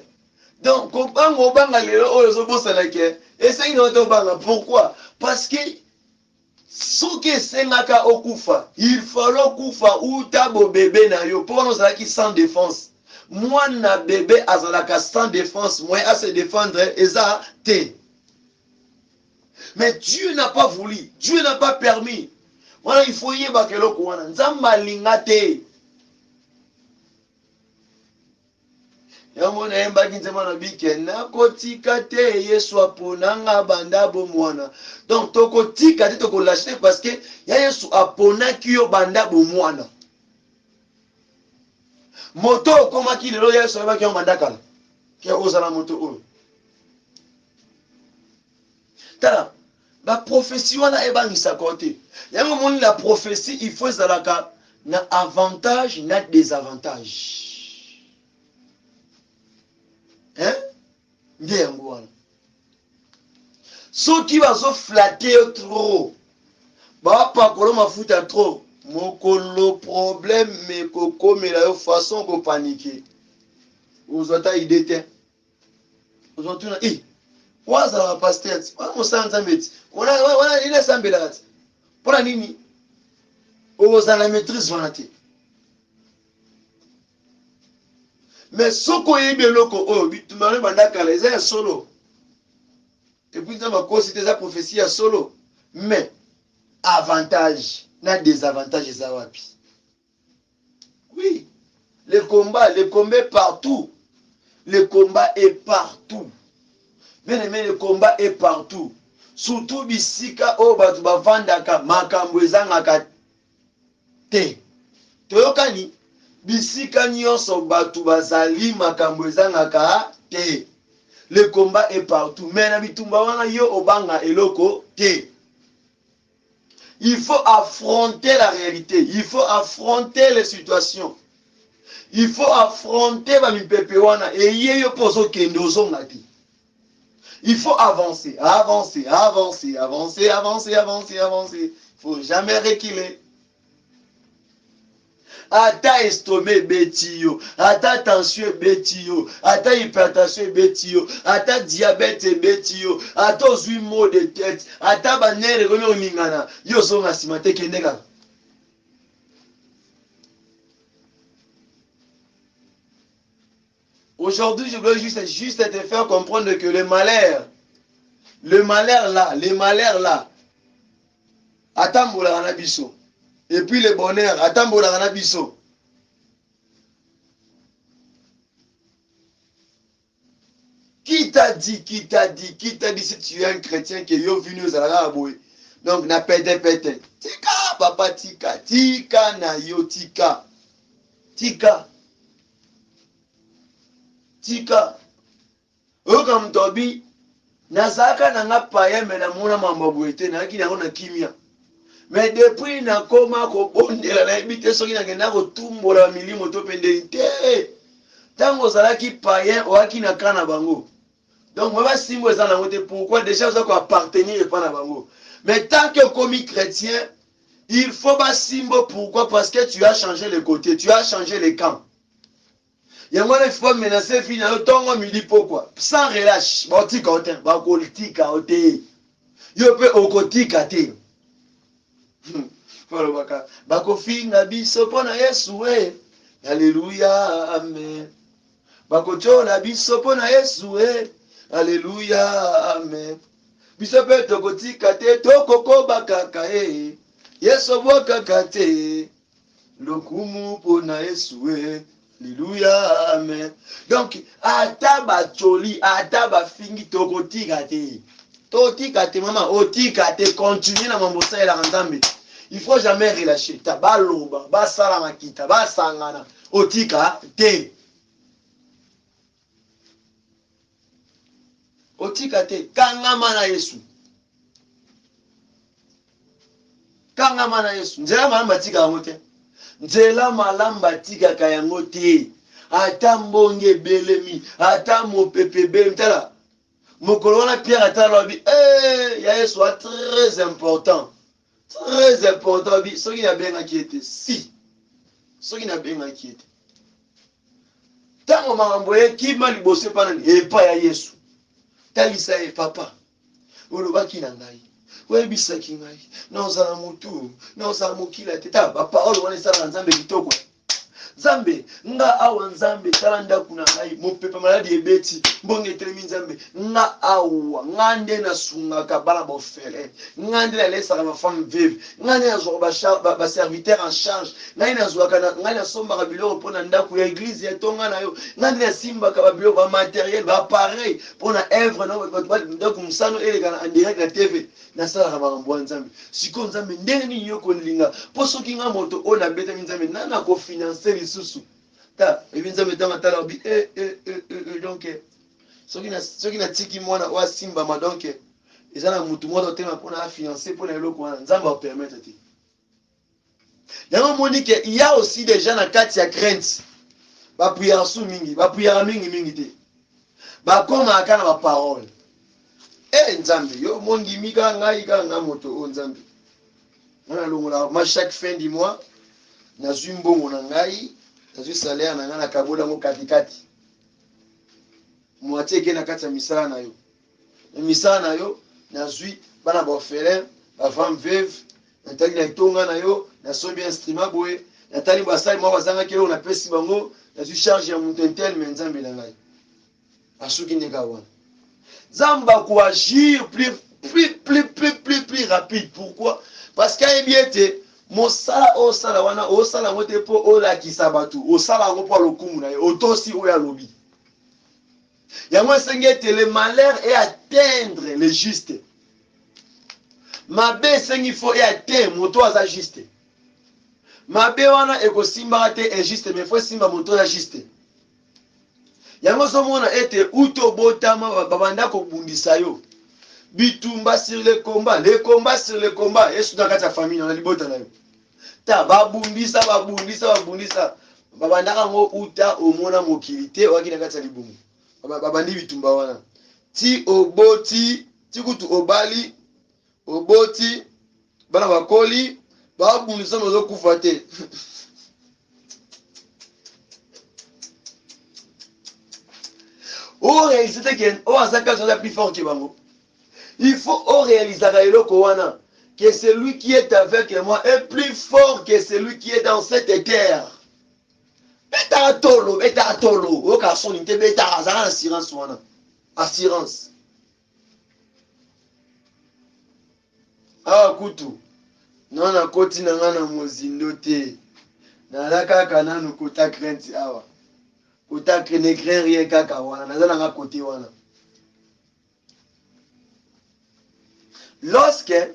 Donc, comprendre au banga lelo o zo bossa la ke, essaye de banga. Pourquoi? Parce que ce que c'est naka okufa, il faut okufa ou tabo bébé na yo pour nous qui sans défense. Moi na bébé azalaka sans défense, moi à se défendre eza té. Mais Dieu n'a pas voulu, Dieu n'a pas permis. Voilà, il faut y avoir que l'eau wana. Nzamba lingate. Yamona yemba kinzema na bike na kotika te Yesu aponanga banda bo mwana. Donc toko tika te toko lâcher parce que ya Yesu apona kiyo banda bo mwana. Moto koma ki lelo Yesu aba ki banda kala. Ki ozala moto oyo. Tala la prophétie wana ebangisa côté. Yango moni la prophétie il faut zalaka na avantage na désavantage. Hein? Nde yango wana. Soki bazo flatter trop. Ba pakolo mafuta trop. Mokolo problème me koko me la façon ko paniquer. Ozota idée te. Ozotuna waza la pasteur. Wana musanza meti. Wana ile sambela. Pona nini? Oza la maîtrise wana te. Mais soko yebe loko o bitumane bandaka les un solo. Et puis ça va causer des prophéties à solo. Mais avantage na désavantage za wapi. Oui, le combat est partout. Le combat est partout. Bien aimé, le combat est partout. Surtout bisika o batu bavandaka makambo ezangaka te. Toyokani bisika nyonso batu bazali makambo ezangaka te. Le combat est partout. Mais na bitumba wana yo obanga eloko te. Il faut affronter la réalité. Il faut affronter les situations. Il faut affronter bamipepe wana et yeyo poso kendozo ngati. Il faut avancer, avancer, avancer, avancer, avancer, avancer, avancer. Il faut jamais reculer. Ata estomac betio, ata tension betio, ata hypertension betio, ata diabète betio, ata ozui maux de tête, ata banere komi oningana, yo zonga simate kendeka. Aujourd'hui, je voulais juste te faire comprendre que le malheur là, atambola na biso. Et puis le bonheur, atambola na biso. Qui t'a dit si tu es un chrétien que yo venu aux Arabes? Donc na pète. Tika papa tika, tika na yo tika. Tika. Okam tobi nazaka nanga paye me na mona mamabwete na ki na kimia. Mais depuis na koma ko bondela na ebite soki na kenda ko tumbola milimo to pendente. Tango zalaki payen oaki na kana bango. Donc moi va simbo eza na ngote pourquoi déjà vous avez appartenir pas na bango. Mais tant que comme chrétien, il faut pas simbo pourquoi parce que tu as changé le côté, tu as changé les camps. Yango il faut menacer fina yo tongo midi pourquoi sans relâche botika ote bakolitika ote yo pe okotika te folo baka bakofinga biso pona Yesu we alléluia amen bakochola biso pona Yesu we alléluia amen biso pe tokotika te tokoko bakaka Yesu bokaka te lokumu pona Yesue. Alléluia, amen. Donc, ataba choli, ataba fingi tokotika te. Totika te, maman, otika te, continue na mambosa ya la nzambe. Il faut jamais relâcher. Ta baloba, basala makita, basangana, otika te. Otika te, kangama na Yesu. Kangama na Yesu. Nzela malamba tika yango te. Nzela malamba tika kayango te. Ata mbonge belemi, ata mopepe belemi. Tala, mokolo wana Pierre atala lobi, ya Yesu a très important. Très important. Soki na benga ki ete, si. Soki na benga ki ete. Tango makambo ye kima liboso panani, epa ya Yesu. Talisa ye papa. Olobaki na ngai. Webisaki ngai. Na ozala mutu, na ozala mokila te. Ta ba parole wana esala nzambe kitoko. Nzambe nga awa nzambe tala ndaku na ngai mopepe maladi ebeti mbonge telemi nzambe nga awa nga nde nasungaka bana bofele nga nde nalesaka bafemme vive nga nde nazwaka baserviteur en charge ngai ngai nasombaka biloko mpo na ndaku ya eglize etonga na yo nga nde nasimbaka babiloko bamateriel bapareil mpo na evre ndako mosano elekana en direct na tv nasalaka makambo ya nzambe sikoyo nzambe ndenge nini yo kolinga mpo soki nga moto oyo nabetami nzambe nana kofinanse lisusu ta ebi nzambe ntango atala obi donc soki natiki mwana oyo asimbama donc eza na mutu moko otema mpona afinanse mpona eloko wana nzambe apermettre te yango moni ke ya aussi déjà na kati ya crainte bapriere su mingi bapriere mingi te bakomaka kaka na baparole nzambe yo mondimi kaka ngai kaka nga moto oyo nzambe nga nalongola ma chaque fin du mois nazwi mbongo na ngai nazwi salaire na ngai nakabola yango katikati moitié eke na kati ya misala na yo misala na yo nazwi bana baorphelin bafemme veuve natali na etonga na yo nasombi instrument boye natali basali mwa bazangaki eloko napesi bango nazwi charge ya moto intel me nzambe na ngai asuki ndeka wana nzambe akoagir plus rapide. Pourquoi? Parce qu'ayebi ete mosala osala wana osala yango te mpo olakisa bato osala yango mpo alokumu na ye otosi oyo alobi yango esengi ete le malheur et atteindre le juste mabe esengi fo e atteindre moto aza juste mabe wana ekosimbaka te injuste mais fo esimba moto aza juste yango somona ete uto botama babanda kobundisa yo bitumba sur le combat sur le combat yesu na kati ya famille na libota na yo ta babundisa babandaka ngo uta omona mokili te oaki na kati ya libumu babandi bitumba wana ti oboti ti kutu obali oboti bana bakoli babundisa mozokufa te o réaliser que o azaka soit plus fort que bango il faut o réaliser eloko wana que celui qui est avec moi est plus fort que celui qui est dans cette terre beta tolo o ka soni te beta azana assurance wana assurance awa kutu nana koti na nga na mozindo te nala kaka nanu kota crainte awa kota ne craint rien kaka wana naza na nga kote wana lorsque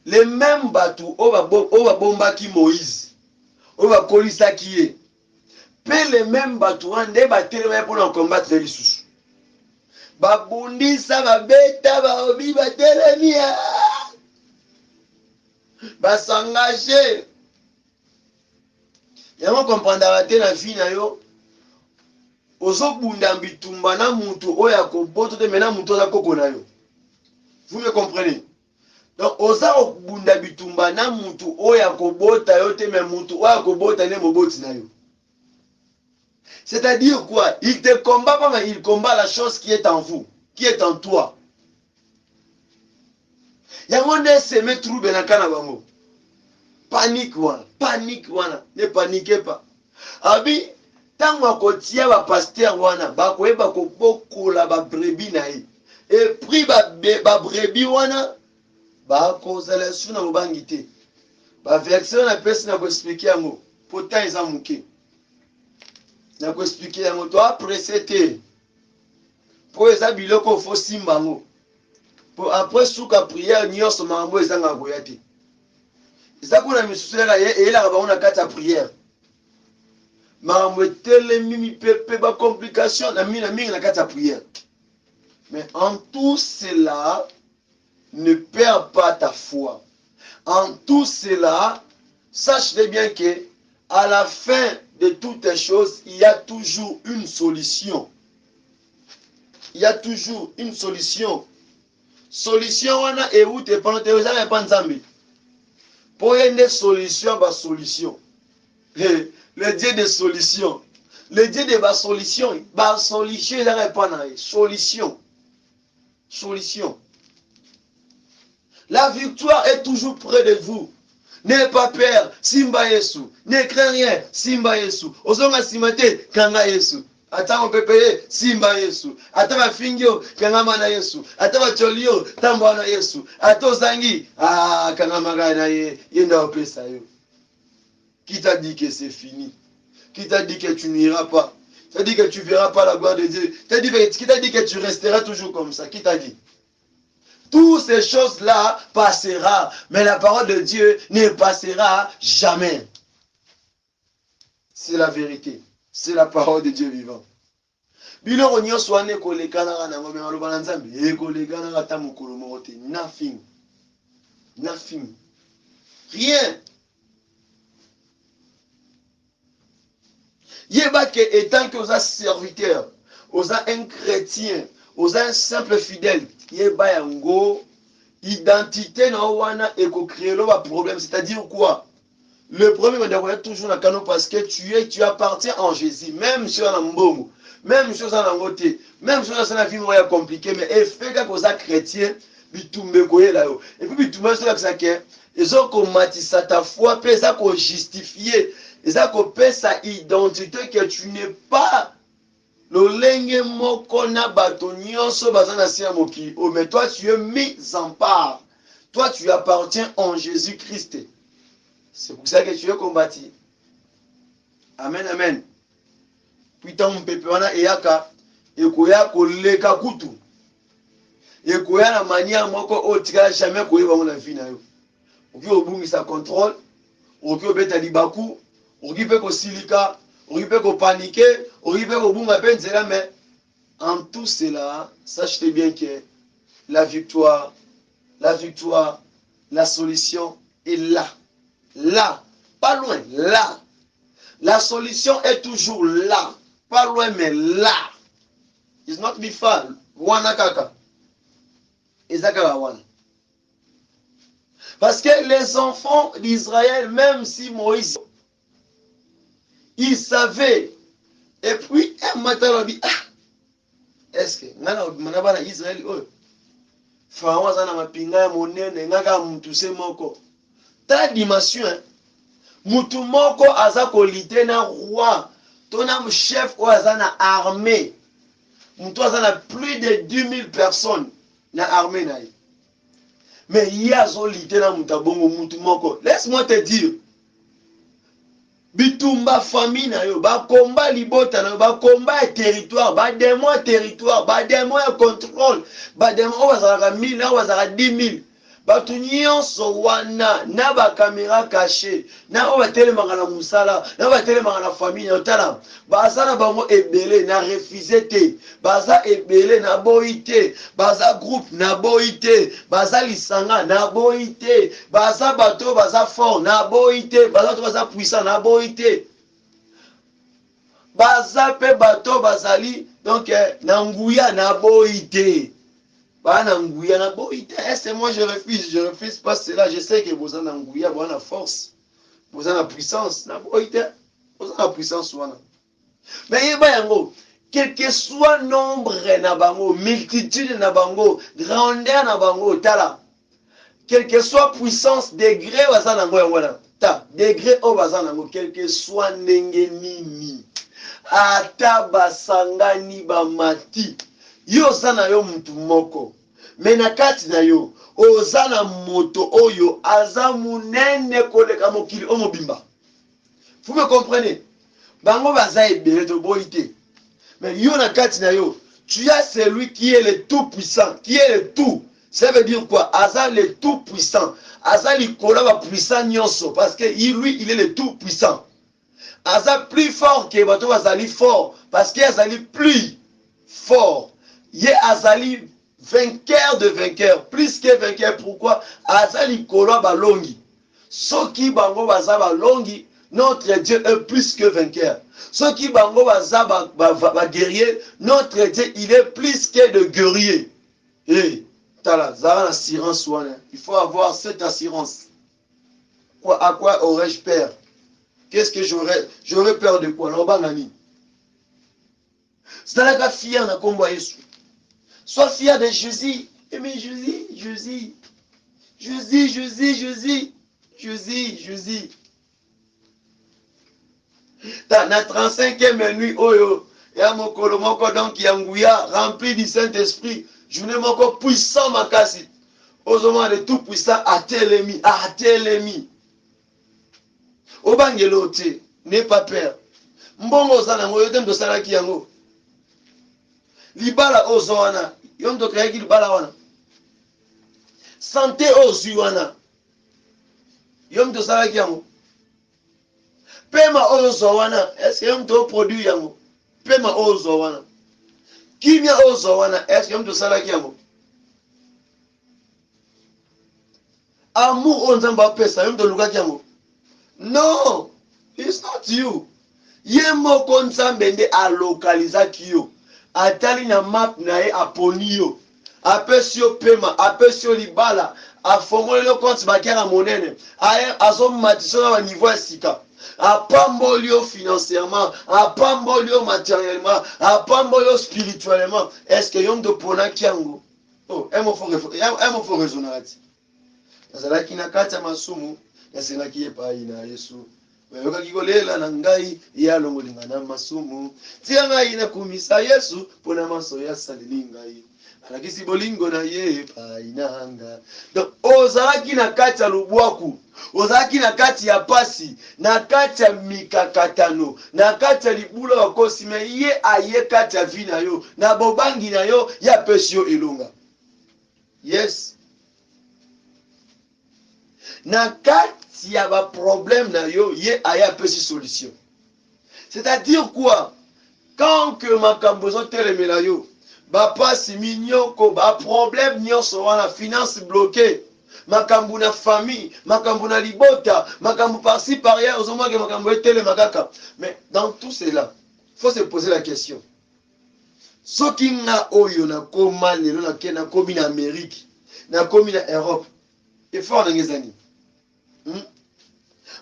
les mêmes bateaux oyo babombaki Moïse oyo bakolisaki ye mpe les mêmes bateaux wana nde batelema mpona combattre lisusu babundisa babeta baobi batelemi basengage yango comprendaka te na vie na yo ozobunda bitumba na mutu oyo akobota te me na mutu oza koko na yo vous me comprenez donc oza kobunda bitumba na mutu oyo akobota yo te me mutu oyo akobota nde moboti na yo c'est-à-dire quoi il te combat pas mais il combat la chose qui est en vous qui est en toi yango nde seme trouble na kana bango panique wana ne paniquez pas abi tango akotia bapaster wana bakoyeba kobokola babrebi na ye epris babrebi wana bakozala su na mobangi te Ba version na pesi na ko expliquer yango. Pourtant ils ont manqué. Na ko expliquer yango to apprécier te. Po eza biloko fo simbango. Po après suka prière nyonso mambo ezanga koya te. Eza kuna misusu elaka bango na kati ya prière. Mambo etelemi mipepe ba complication na mingi na kati ya prière. Mais en tout cela, ne perds pas ta foi. En tout cela, sache bien que à la fin de toutes les choses, il y a toujours une solution. Il y a toujours une solution. Solution wana e ou te pendant te eza pas nzambe. Pour une solution ba solution. Le Dieu des solutions. Le Dieu de ba solution eza pas na solution. Solution. La victoire est toujours près de vous. N'ayez pas peur, Simba Yesu. Ne crains rien, Simba Yesu. Ozonga simate, Kanga Yesu. Ata on peut payer, Simba Yesu. Ata ma fingyo, Kanga mana Yesu. Ata ma cholio, Tamba na Yesu. Ata zangi, Kanga magana ye, yenda opesa yo. Qui t'a dit que c'est fini? Qui t'a dit que tu n'iras pas? Qui t'a dit que tu verras pas la gloire de Dieu? Qui t'a dit que tu resteras toujours comme ça? Qui t'a dit? Toutes ces choses-là passeront, mais la parole de Dieu ne passera jamais. C'est la vérité. C'est la parole de Dieu vivant. Biloko nyonso wana ekolekana na ngombe maloba na Nzambe ekolekana ata mokolo moko te. Nothing. Nothing. Rien. Yeba que étant que vous êtes serviteur, vous êtes un chrétien, vous êtes un simple fidèle, yeba yango identité na wana eko créer le problème, c'est-à-dire quoi? Le problème est toujours dans canon parce que tu appartiens en Jésus, même si on a mbongo, même si on a ngoté, même si on a une vie compliquée, mais effet que vous êtes chrétien, bitumbe koye là yo. Et puis bitumbe c'est là que ça que ils ont commatisa ta foi, puis ça qu'on justifier. Et ça qu'on sa identité que tu n'es pas le lenge moko na bato nyonso bazana sia moki. Oh mais toi tu es mis en part. Toi tu appartiens en Jésus-Christ. C'est pour ça que tu es combattu. Amen amen. Putain mon pepe wana eyaka ekoya koleka kutu. Ekoya na manière moko otika jamais koyeba mon vie na yo. Oki obungisa contrôle, oki obeta libaku. Okipe ko silika, okipe ko paniquer, okipe ko bunga penzela, mais en tout cela, sachez bien que la victoire, la solution est là. Là, pas loin, là. La solution est toujours là. Pas loin, mais là. It's not be far. Wana kaka. Ezaka wana. Parce que les enfants d'Israël, même si Moïse il savait. Et puis, un matin, on dit, est-ce que, on Israël, Pharaon, ça n'a pas monnaie, n'a mutuse moko. Ta dimension, mutu moko azako lite na roi, ton chef ou azana armée. Mutu azana plus de 10 000 personnes na armée na. Mais il y a zo lite na mutabongo mutu moko. Laisse-moi te dire. Bitumba famille na yo, ba combat libota na yo, ba combat territoire, ba démon territoire, ba démon contrôle, ba démon wazara 1000 na wazara 10 000. Ba nyonso wana na ba caméra cachée, na o batelemaka na musala, na batelemaka na famille otala. Baza na bango ebele na refuser te, baza ebele na boité, baza groupe na boité, baza lisanga na boité, baza bato baza fort na boité, baza bato baza puissant na boité. Baza pe bato bazali donc na nguya na boité. Bana nguya na boité. Est-ce moi je refuse pas cela, je sais que vous en nguya, vous en force, vous en puissance na boité, vous en puissance wana. Mais quel que soit nombre na bango, multitude na bango, grandeur na bango, tala. Quel que soit puissance, degré wazana ngo yangwana. Ta, degré o wazana ngo, quel que soit ndenge nini. Ata basangani ba mati. Yo sana yo mtu moko. mais na kati na yo oza na moto oyo aza munene koleka mokili o mobimba. Vous me comprenez? Bango baza ebele to boite. Mais yo na kati na yo, tu as celui qui est le tout puissant, qui est le tout. Ça veut dire quoi? Aza le tout puissant. Aza likola ba puissant nyonso parce que lui il est le tout puissant. Aza plus fort que bato bazali fort parce que azali plus fort. Ye azali vainqueur de vainqueur, plus que vainqueur. Pourquoi? Azali kolo balongi. Soki bango baza balongi, notre Dieu est plus que vainqueur. Soki bango baza ba guerrier, notre Dieu il est plus que de guerrier. Et tala, zara l'assurance wana. Il faut avoir cette assurance. À quoi aurais-je peur? Qu'est-ce que j'aurais peur de quoi? L'obangani. C'est la fier na kombo Yesu. Sois fier de Jésus. Mais Jésus. Na 35e nuit oyo ya mokolo moko donc ya nguya rempli du Saint-Esprit. Journée moko puissant makasi. Ozoma de tout puissant atelemi. Obangelo te, n'aie pas peur. Mbongo zana ngoyo te ndosala ki yango. Libala ozo wana, yo ndo kreki libala wana. Santé ozwi wana. Yo ndo sala ki yango. Pema ozo wana, est-ce que yo ndo produit yango? Pema ozo wana. Kimia ozo wana, est-ce que yo ndo sala ki yango? Amour onzamba pesa, yo ndo luka ki yango. No, it's not you. Ye moko nzambe nde alokalizaki yo. Atali na map na ye aponi yo. Apesi yo pema, apesi yo libala, afongoli yo compte bancaire monene. Azomatiso na ba niveau ya sika. Apamboli yo financièrement, apamboli yo matériellement, apamboli yo spirituellement. Est-ce que yon de pona kiango? Oh, emo fo raisonner. Nazalaki na kati ya masumu, nasengaki epai na Yesu. Bayokaki kolela na ngai ya longolinga na masumu. Tia ngai na kumisa Yesu pona maso ya saleli ngai. Alakisi bolingo na ye epai na nga. Donc ozalaki na kati ya lubwaku, ozalaki na kati ya pasi, na kati ya mikakatano, na kati ya libula wakosi, me ye aye kati ya vi na yo, na bobangi na yo ya pesi yo elonga. Yes. Na kati ya ba problème na yo, ye aya pesi solution. C'est-à-dire quoi? Quand que makambo zo telemela yo, ba pasi minyoko, ba problème nyonso wana, finance bloquée, makambo na famille, makambo na libota, makambo par-ci par-là, ozomwa ke makambo etele makaka. Mais dans tout cela, il faut se poser la question. Soki nga oyo na koma lelo na ke na komi na Amérique, na komi na Europe, effort na ngezani.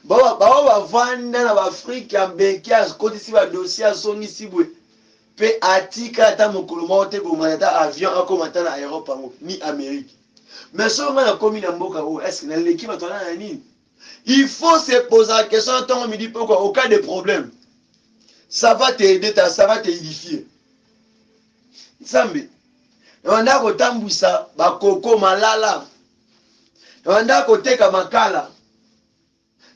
Bavanda na Afrique ya mbeki askotisi ba dossier asongisi bwe pe atika ata mokolo moko te bomana ata avion akomata na Europe ni Amérique. Mais so nga na komi na mboka o, est-ce que na leki bato na nini? Il faut se poser la question tant midi pourquoi au cas de problème. Ça va t'aider, ça va t'édifier. Nzambe. Wanda ko tambwisa ba koko malala. Wanda ko teka makala.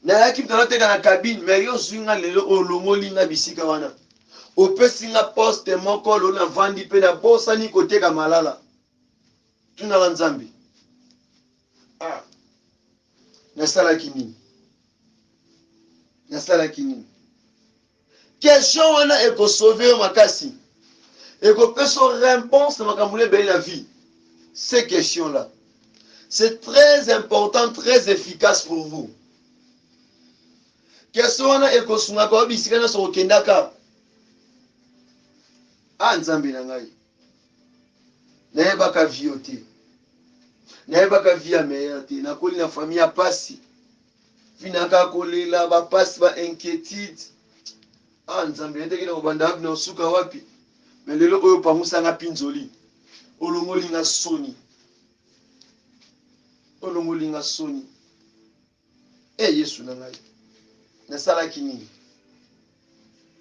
Na yaki mtoteka na cabine, mais yo swinga lelo olongoli nga bisika wana. Opesi nga poste moko lo na vandi pe na bosa ni koteka malala. Tuna Nzambe. Ah. Nasala kini. Question wana eko sauver makasi. Eko peso réponse na makamule be la vie. Ces questions là. C'est très important, très efficace pour vous. Question wana eko sunga ko bisika na so kendaka. Ah Nzambe na ngai. Na baka vioté. Na baka via meilleur na koli na famille pasi. Finaka kolela ba pasi ba inquiétude. Ah Nzambe ndenge na obanda na suka wapi. Mais lelo oyo pamusa nga pinzoli. Olongoli nga soni. Eh Yesu na ngai. Na sala kini.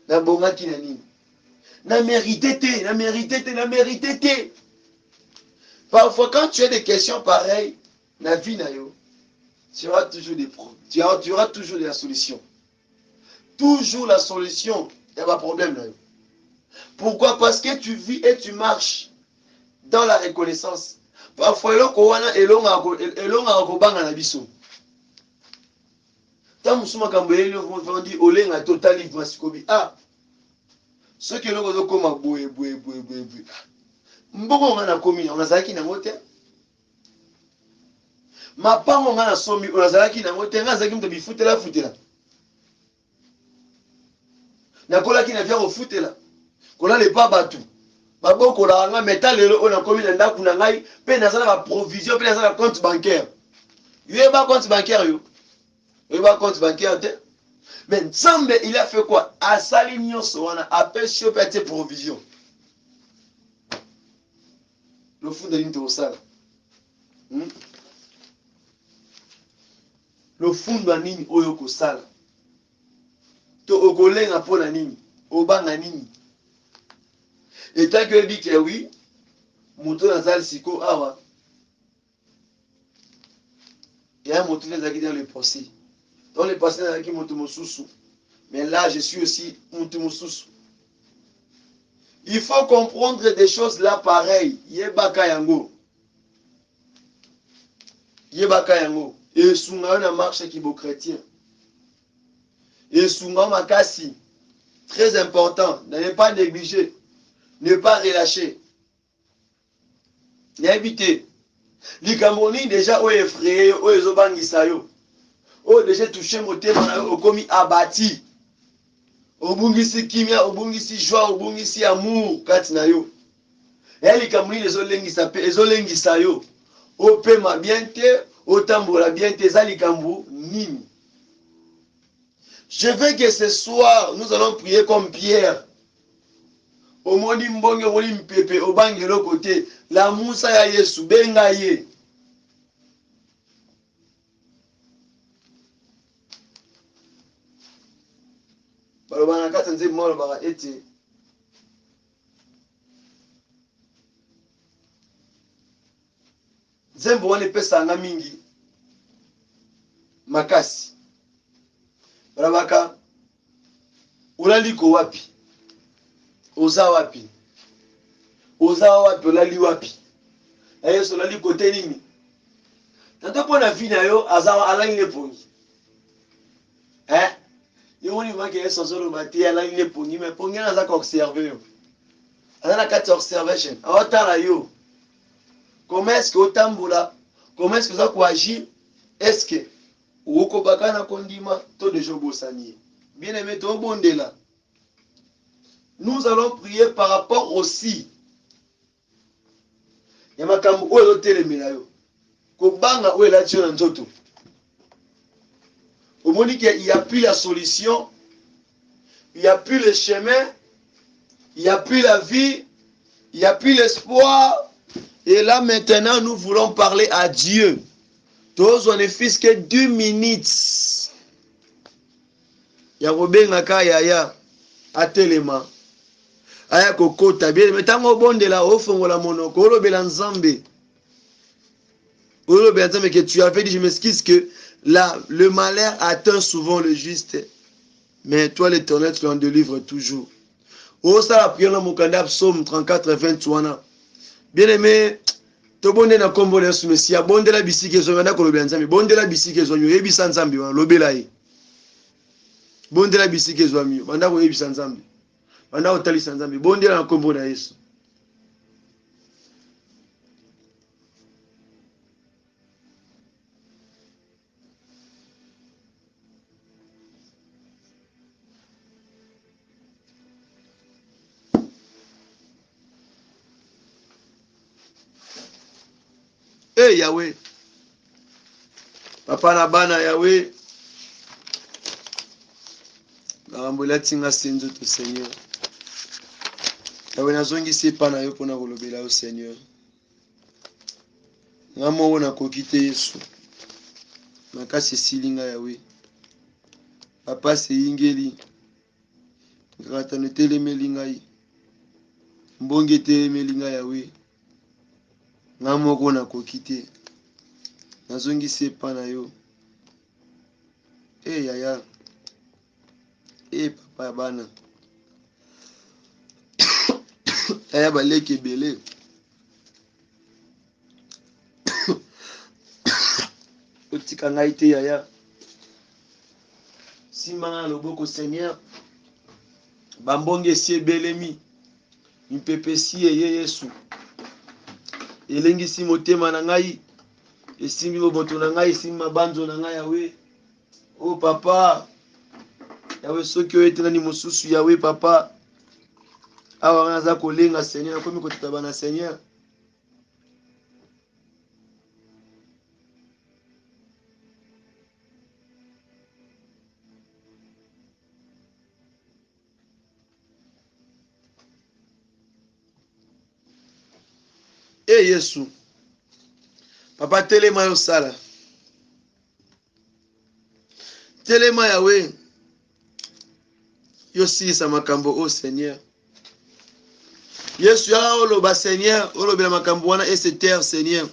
Na bonga kinani. Na mérité te. Parfois, quand tu as des questions pareilles, la vie, tu auras toujours des problèmes. Tu auras toujours la solution. Toujours la solution. Il n'y a pas de problème. Là. Pourquoi? Parce que tu vis et tu marches dans la reconnaissance. Parfois, elonga kobanga na biso. Tant musuma kamboyeli on dit olenga total livre masikobi. Ah. Ceux qui l'ont comme boue. Mbongo nga na komi, on a zaki na mote. Ma pango nga na somi, on a zaki na mote, nga zaki mto bifutela. Na kola ki na via ofutela. Kola le pa batu. Baboko la nga metalelo on a komi na ndaku na ngai, pe na zala ba provision, pe na zala compte bancaire. Yo ba compte bancaire yo. Yo ba compte bancaire te. Mais Nzambe il a fait quoi? Asali nyonso wana apesi yo pe te provision. Le fond de l'île de Osala. Le fond de nini oyo kosala. To okolenga pona nini, obanga nini. Et tant que dit que oui, moto nazal siko awa. Il y a un moto qui dans le passé. Dans le passé dans qui moto mosusu. Mais là je suis aussi moto mosusu. Il faut comprendre des choses là pareilles. Yebaka yango. Et sunga na marche qui bo chrétien. Et sunga makasi. Très important. Ne pas négliger. Ne pas relâcher. N'éviter. Likamoni déjà o effrayé, o ezobangisa yo. O déjà touché motema na yo okomi abati. Obungisi kimia, obungisi joie, obungisi amour kati na yo. Et likamoni ezolengisa yo. O pema bien te, o tambola bien te za likambu nini. Je veux que ce soir nous allons prier comme Pierre. Omoni mbonge omoni mpepe obangelo côté la musa ya Yesu benga ye. Balobana kata nze molo baka ete Nzembo wana epesanga mingi makasi. Balabaka ulaliko wapi? Oza wapi? Olali wapi? Yesu olali kote nini? Tanto pona vie na yo azawa alali lepongi. Yoni maki Yesu solo bati alali lepongi mais pongi na za ko observer yo. Azana kati observation. Awatala yo. Comment est-ce que otambola? Comment est-ce que ça ko agir? Est-ce que uko bakana kondima to de jobo sani? Bien aimé to bondela. Nous allons prier par rapport aussi. Yamakambu oyo telemela yo. Kobanga oyo la tio na nzoto. Au moment qu'il n'y a plus la solution, il n'y a plus le chemin, il n'y a plus la vie, il n'y a plus l'espoir. Et là maintenant nous voulons parler à Dieu. Tous on est fils que 2 minutes. Ya robengaka yaya atelema. Aya kokota bien mais tango bondela ofongola monoko olobela Nzambe. Olobela Nzambe que tu avais dit je m'excuse que là le malheur atteint souvent le juste. Mais toi l'Éternel tu l'en délivres toujours. Oh ça la prière dans mon candidat psaume 34 21. Bien aimé to bonde na kombo le Messia bondela bisike zo na kolobela Nzambe bondela bisike zo yo yebisa Nzambe lobela ye. Bondela bisike zo mi banda ko yebisa Nzambe. Banda otalisa Nzambe bondela na kombo na Yesu. Eh Yahweh. Papa na bana Yahweh. Narambola tinga senzo to Seigneur. Yahweh nazongi sepa na yo pona kolobela au Seigneur. Ngamo wona kokite Yesu. Makasi silinga Yahweh. Papa se ingeli. Grata no telemeli ngai. Mbonge telemeli ngai Yahweh. nga moko nakoki te nazongisi epa na yo. Yaya papa ya bana yaya baleki ebele otika ngai te yaya, simba nga na loboko Seigneur, bambongi esi ebelemi, mipepesi eye Yesu, elengisi motema na ngai, esimbi bomoto na ngai, esimbi mabanzo na ngai yawe. O papa yawe, soki oyo ete nani mosusu yawe papa, awa wana aza kolenga Seigneur, nakomi kotata bana Seigneur. Yesu papa, telema yo sala, telema yawe, yo silisa makambo o Seigneur. Yesu ya oloba Seigneur, olobela makambo wana ese terre Seigneur.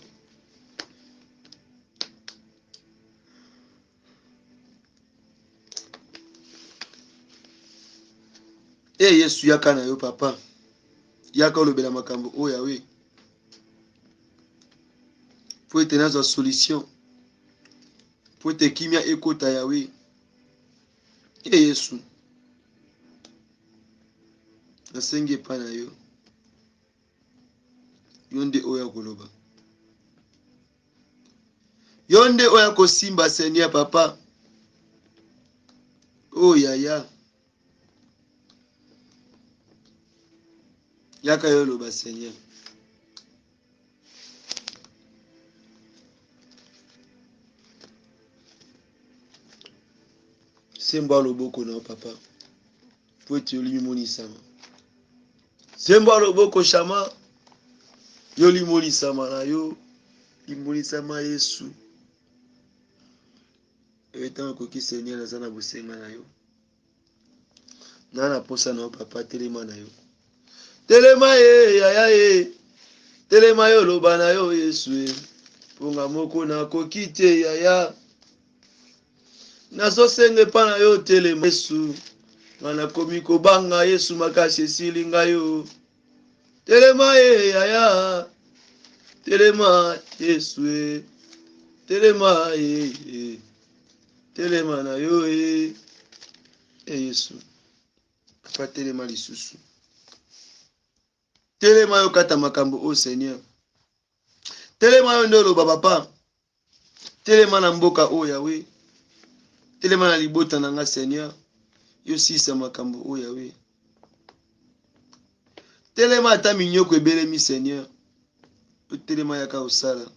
Yesu yaka na yo papa, yaka olobela makambo o yawe, po ete nazwa solution, po ete kimia ekota yawe. Yesu nasengi epa na yo, yo nde oyo koloba, yo nde oyo kosimba Seigneur papa. Yaya yaka yo loba Seigneur. Semba loboko na papa, po ete olimi monisama. Semba loboko shama, yo limonisama na yo, limonisama Yesu. Etango koki Seigneur, naza na bosenga na yo, na posa na yo papa, telema na yo, telema yaya telema yo loba na yo Yesu. Ponga moko nakoki te yaya, nazosenga epa na yo, telema Yesu. Nga nakomi kobanga Yesu, makasi esili ngai yo. Telema yaya, telema Yesu, telema telema na yo Yesu. Papa, telema lisusu, telema yo kata makambo o Seigneur, telema yo nde oloba papa, telema na mboka o yawe, telema na libota na nga Seigneur, yo sisa makambo o yawe, telema ata minyoko ebelemi Seigneur, telema yaka osala,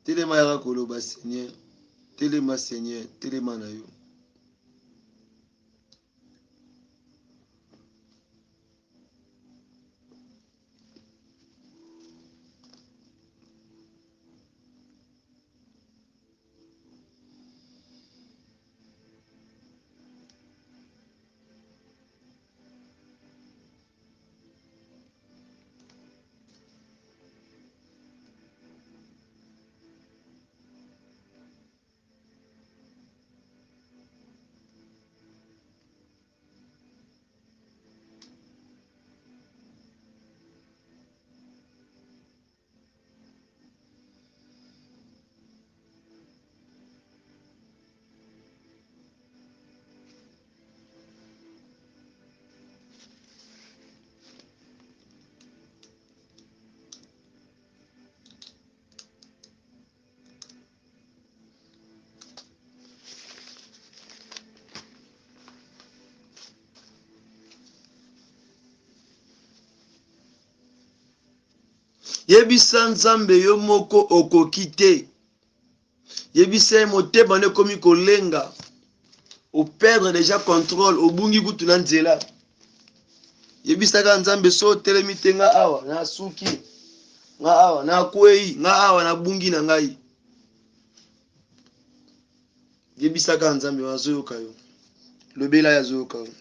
telema yaka koloba Seigneur, telema Seigneur, telema na yo. Yebisa Nzambe yo moko okoki te, yebisa motema ne komi kolenga, o perdre déjà contrôle, obungi kutu na nzela. Yebisa ka Nzambe so telemi te nga awa na suki, nga awa na kwei, nga awa na bungi na ngai. Yebisa ka Nzambe wazoyoka yo, lobela ya zoyoka yo.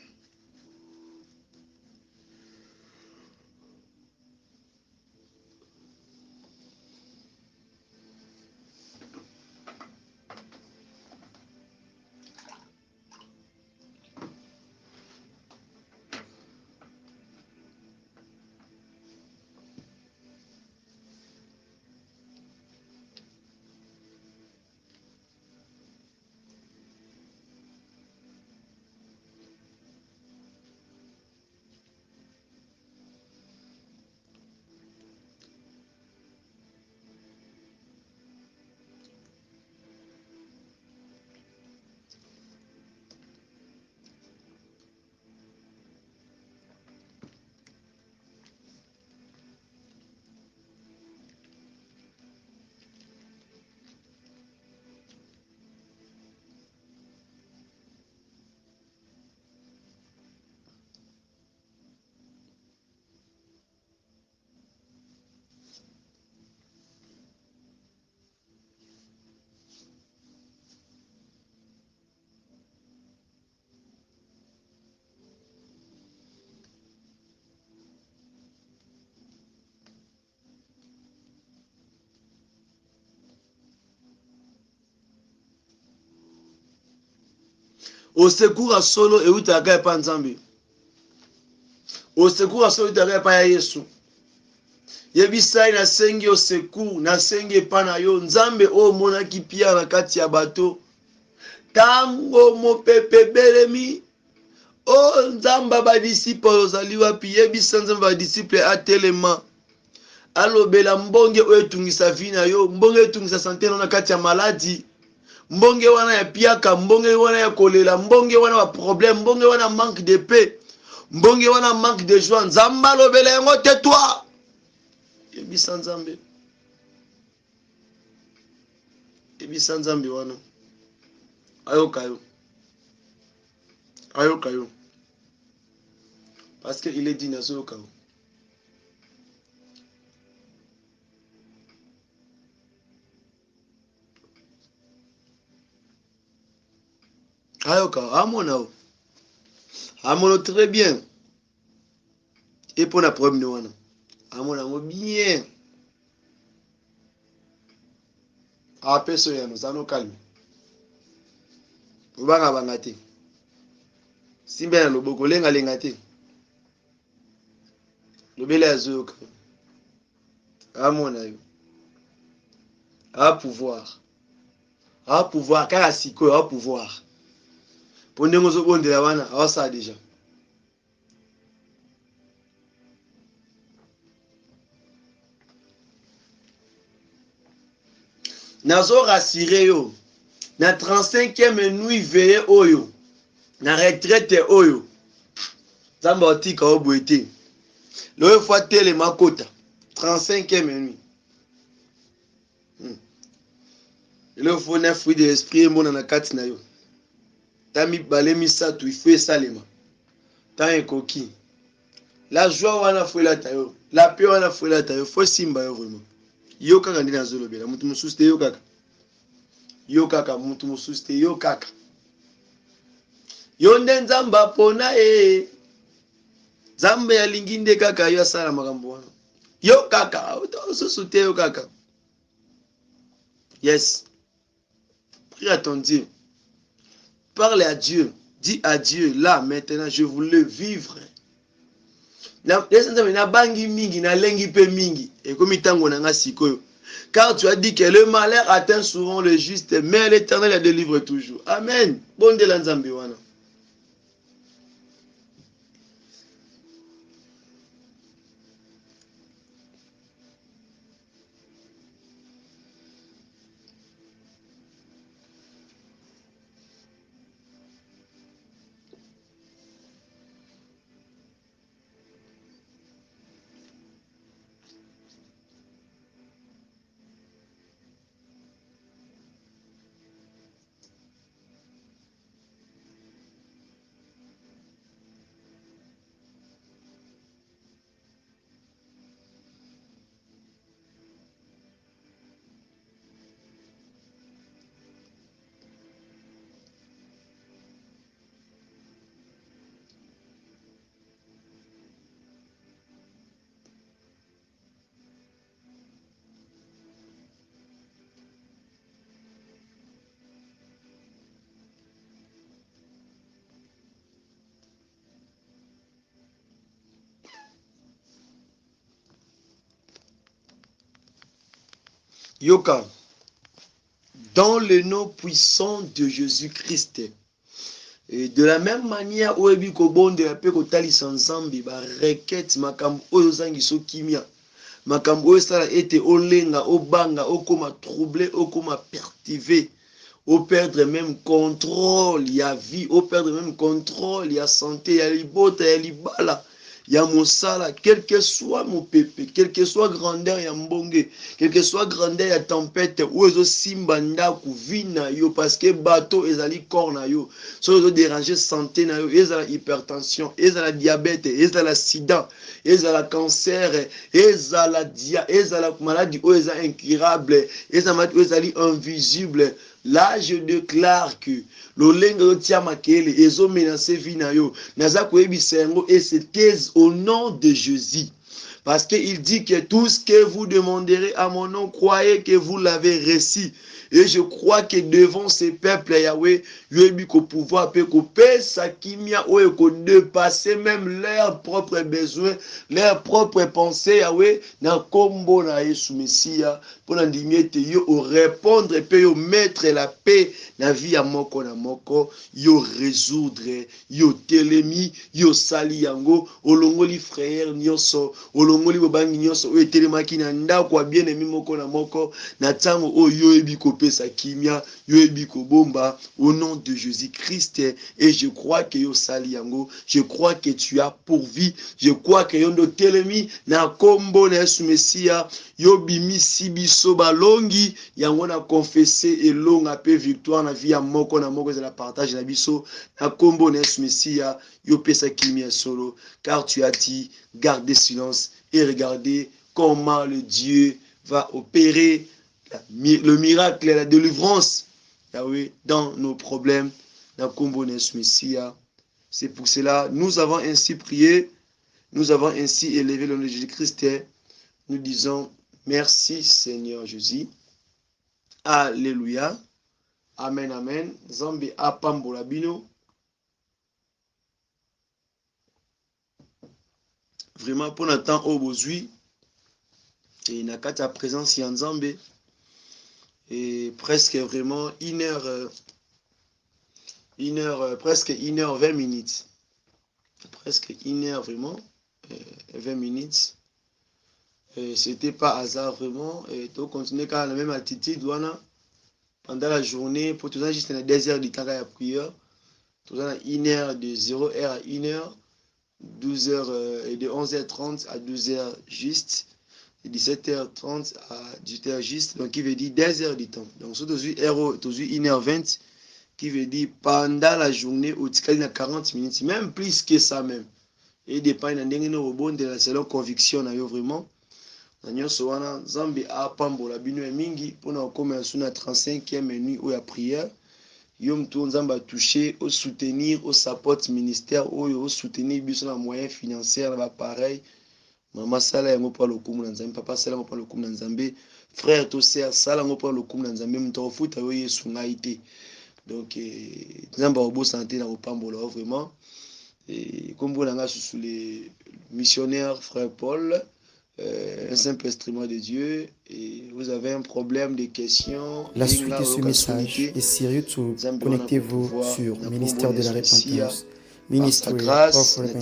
Au secours à solo et utaga pa nzambe. Au secours à solo utaga pa ya Yesu. Yebisai na sengi au secours na sengi pa na yo nzambe o mona ki pia na kati ya bato. Tango mo pepe belemi o nzamba ba disciple ozali wapi yebisa nzamba ba disciple atelema. Alobela mbonge o etungisa vie na yo, mbonge etungisa santé na kati ya maladi. Mbonge wana ya piaka, mbonge wana ya kolela, mbonge wana wa problème, mbonge wana manque de paix, mbonge wana manque de joie. Nzamba lobela yango tais-toi. Yebisa nzambe. Yebisa nzambe wana. Ayoka yo. Ayoka yo. Parce qu'il est dit nazoyoka yo. Ayoka, amona o. Amona très bien. Et pour la problème de wana. Amona mo bien. Apeso ya nous ano calme. Ubanga bangate. Simbe na loboko lenga lenga te. Lobela azoyoka. Amona yo. A pouvoir. A pouvoir car asiko a pouvoir. Pour ndenge ozobondela wana awasa déjà. Nazo rassurer yo. Na 35e nuit veillée oyo. Na retraite oyo. Zamba otika oboete. Le fois tele makota. 35e nuit. Le fois na fruit de l'esprit mona na kati na yo. Tami balemi satu ifue salema. Ta ekoki. La joie wana fuela tayo. La paix wana fuela tayo. Faut simba yo vraiment. Yo kaka ndi nazolobela. Mutu mususu te yo kaka. Yo kaka mutu mususu te yo kaka. Yo nde nzamba pona Nzambe ya linginde kaka yo asala makambo wana. Yo kaka. Mususu te yo kaka. Yes. Prie à ton Dieu. Parle à Dieu. Dis à Dieu, là, maintenant, je voulais vivre. Na bangi mingi, na lengi pe mingi. Et comme itango na nga sikoyo. Car tu as dit que le malheur atteint souvent le juste, mais l'Éternel la délivre toujours. Amen. Bonde la nzambe wana. Yoka. Dans le nom puissant de Jésus-Christ. Et de la même manière, oyebi ko bonde la pe ko talisa nzambi ba requête makambo oyo zangi so kimia. Makambo oyo sala ete olenga, obanga, okoma troublé, okoma pertivé. Au perdre même contrôle, il y a vie, au perdre même contrôle, il y a santé, il y a libota, il y a libala. Ya mosala, quel que soit mon pépé, quel que soit grandeur ya mbonge, quel que soit grandeur ya tempête, ou ezo simba ndaku vina yo, parce que bateau ezali corps na yo, so ezo déranger santé na yo, ezala hypertension, ezala diabète, ezala sida, ezala cancer, ezala maladie ou ezala incurable, ezala maladie ou ezali invisible. Là, je déclare que l'olengo tia makele ezo menacer vie na yo. Naza koyebi sengo et se taise au nom de Jésus. Parce qu'il dit que tout ce que vous demanderez à mon nom, croyez que vous l'avez reçu. Et je crois que devant ces peuples, Yahweh, Yoébi ko pouvoir peut couper sa kimia ou ko dépasser même leurs propres besoins, leurs propres pensées, Yahweh, na kombo na Yesu Messia, pour l'andimete yo répondre et puis yo mettre la paix na vie ya moko na moko, yo résoudre, yo telemi, yo sali yango, olongoli frère nyonso, olongoli bobangi nyonso, o telemaki na ndako ya bien-aimé moko na moko, na tango o yoébi ko pesa kimia, yoébi ko bomba, au nom de Jésus-Christ. Et je crois que yo sali yango, je crois que tu as pourvu, je crois que yondo telemi na kombo na Yesu Messia, yo bimisi biso balongi yango na confesser elonga pe victoire na vie ya moko na moko, la partage na biso na kombo na Yesu Messia, yo pesa kimia solo, car tu as dit gardez silence et regardez comment le Dieu va opérer le miracle et la délivrance, Yahweh, dans nos problèmes. C'est pour cela nous avons ainsi prié, nous avons ainsi élevé le nom de Jésus-Christ. Nous disons merci Seigneur Jésus. Alléluia. Amen, amen. Zambi apambola bino. Vraiment pour notre temps au bozui. Et na kata présence en Zambé. Et presque vraiment presque 1h20 minutes. Presque 1h vraiment, 20 minutes. C'était pas hasard vraiment. Et donc continuer quand la même attitude voilà, pendant la journée, pour tout ça juste 2 heures de temps à prière. Tout ça 1h de 0h à 1h, 12h et de 11h30 à 12h juste. 17h30 à 18h juste, donc qui veut dire 2 heures de temps. Donc, sur 1h20, qui veut dire pendant la journée, au tika 40 minutes, même plus que ça même. Et dépend de rebond de la selon conviction, vraiment. Nous sommes Zambi à Pambola Bino et Mingi pour nous commencer la 35e nuit ou la prière. Yom tout Zamba toucher, au soutenir, au support ministère, au soutenir, les moyens financiers, pareil. Maman sala yango pa lokumu na nzambe, papa sala yango pa lokumu na nzambe, frère to sœur sala yango pa lokumu na nzambe, muto futa yo Yesu ngai te. Donc nzamba obo santé na opambola vraiment. Et comme vous l'avez sous les missionnaires frère Paul, un simple instrument de Dieu, et vous avez un problème de questions, la suite de ce message est sérieux, connectez-vous sur Ministère de la Repentance, Ministry of Repentance.